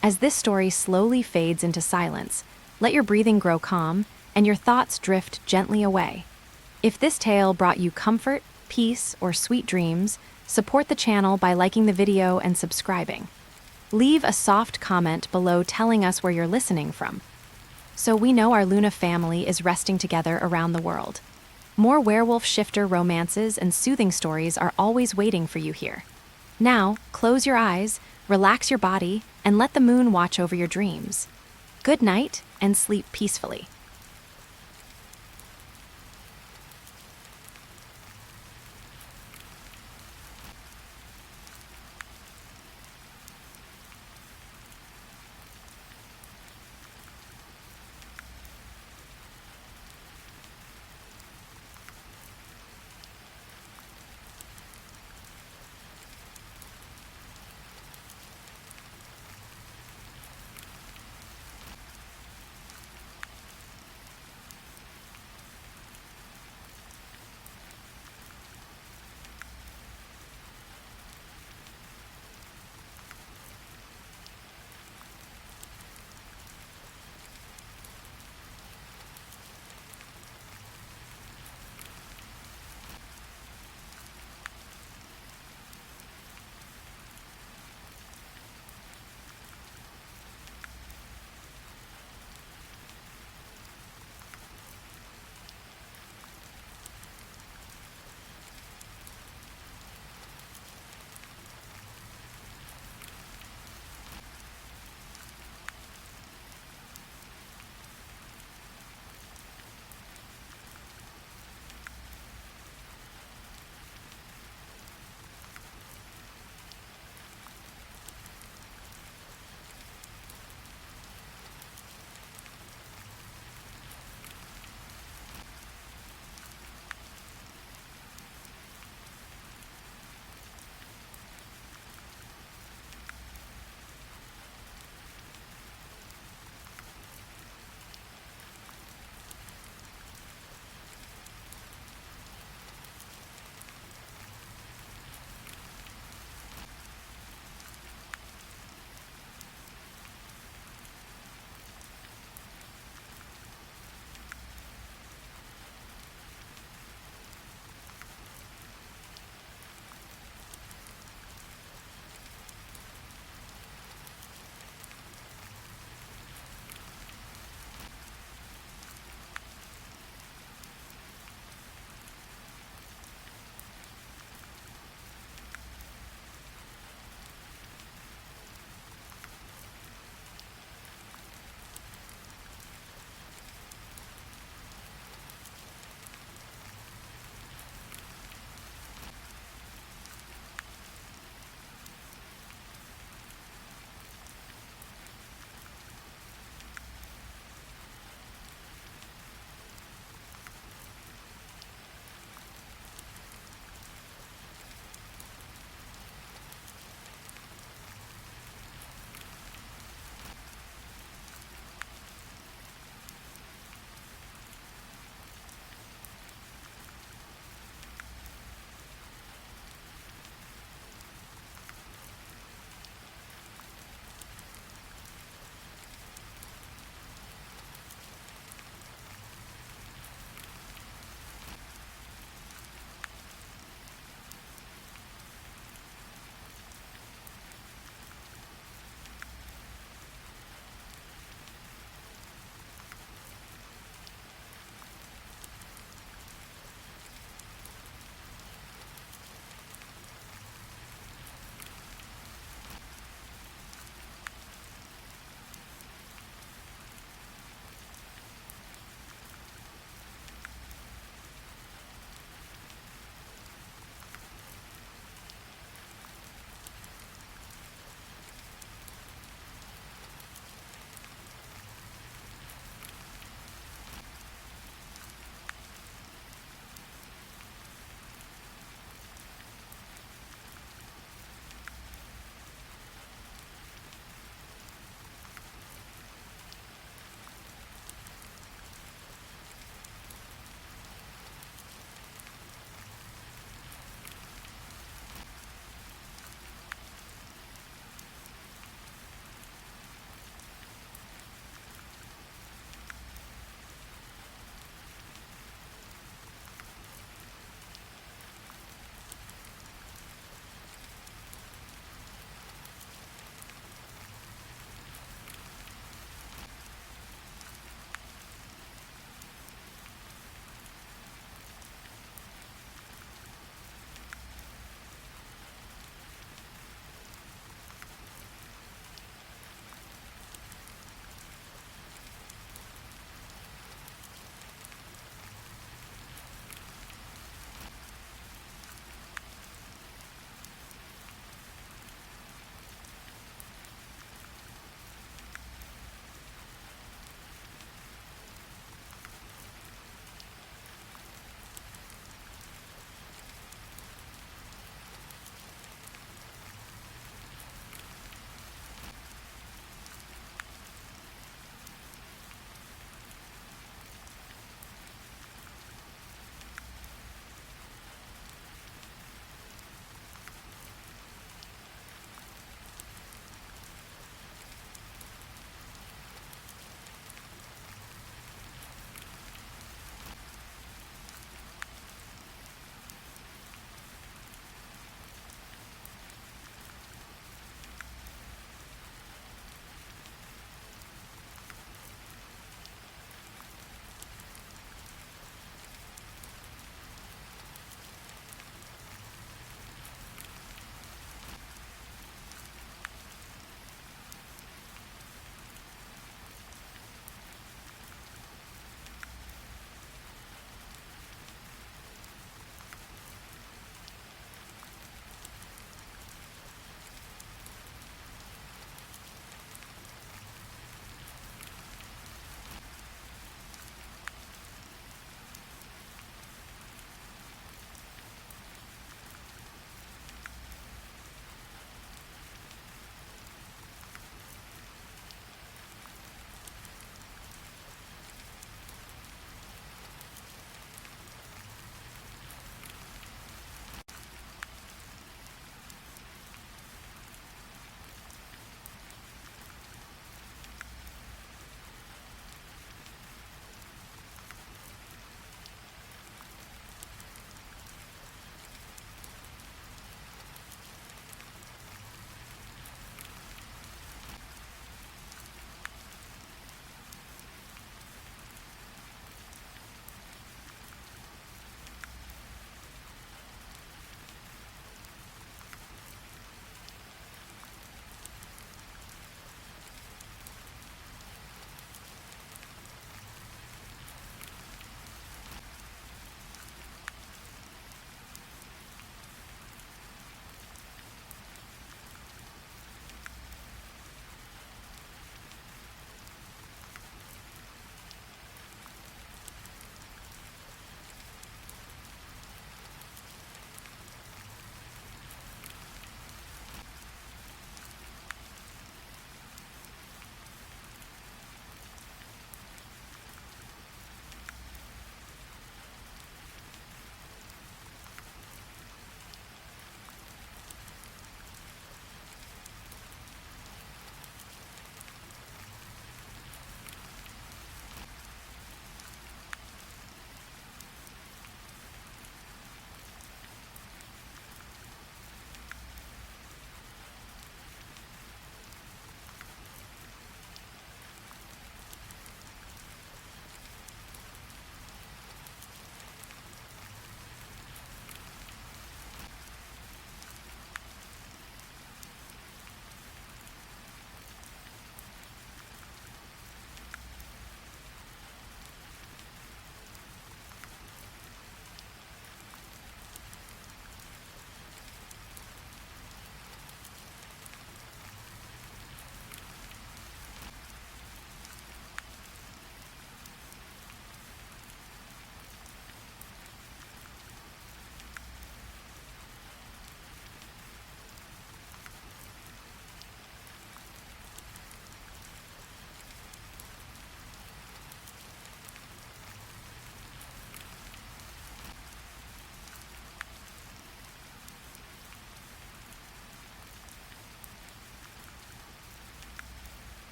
As this story slowly fades into silence, let your breathing grow calm and your thoughts drift gently away. If this tale brought you comfort, peace, or sweet dreams, support the channel by liking the video and subscribing. Leave a soft comment below telling us where you're listening from, so we know our Luna family is resting together around the world. More werewolf shifter romances and soothing stories are always waiting for you here. Now, close your eyes, relax your body, and let the moon watch over your dreams. Good night, and sleep peacefully.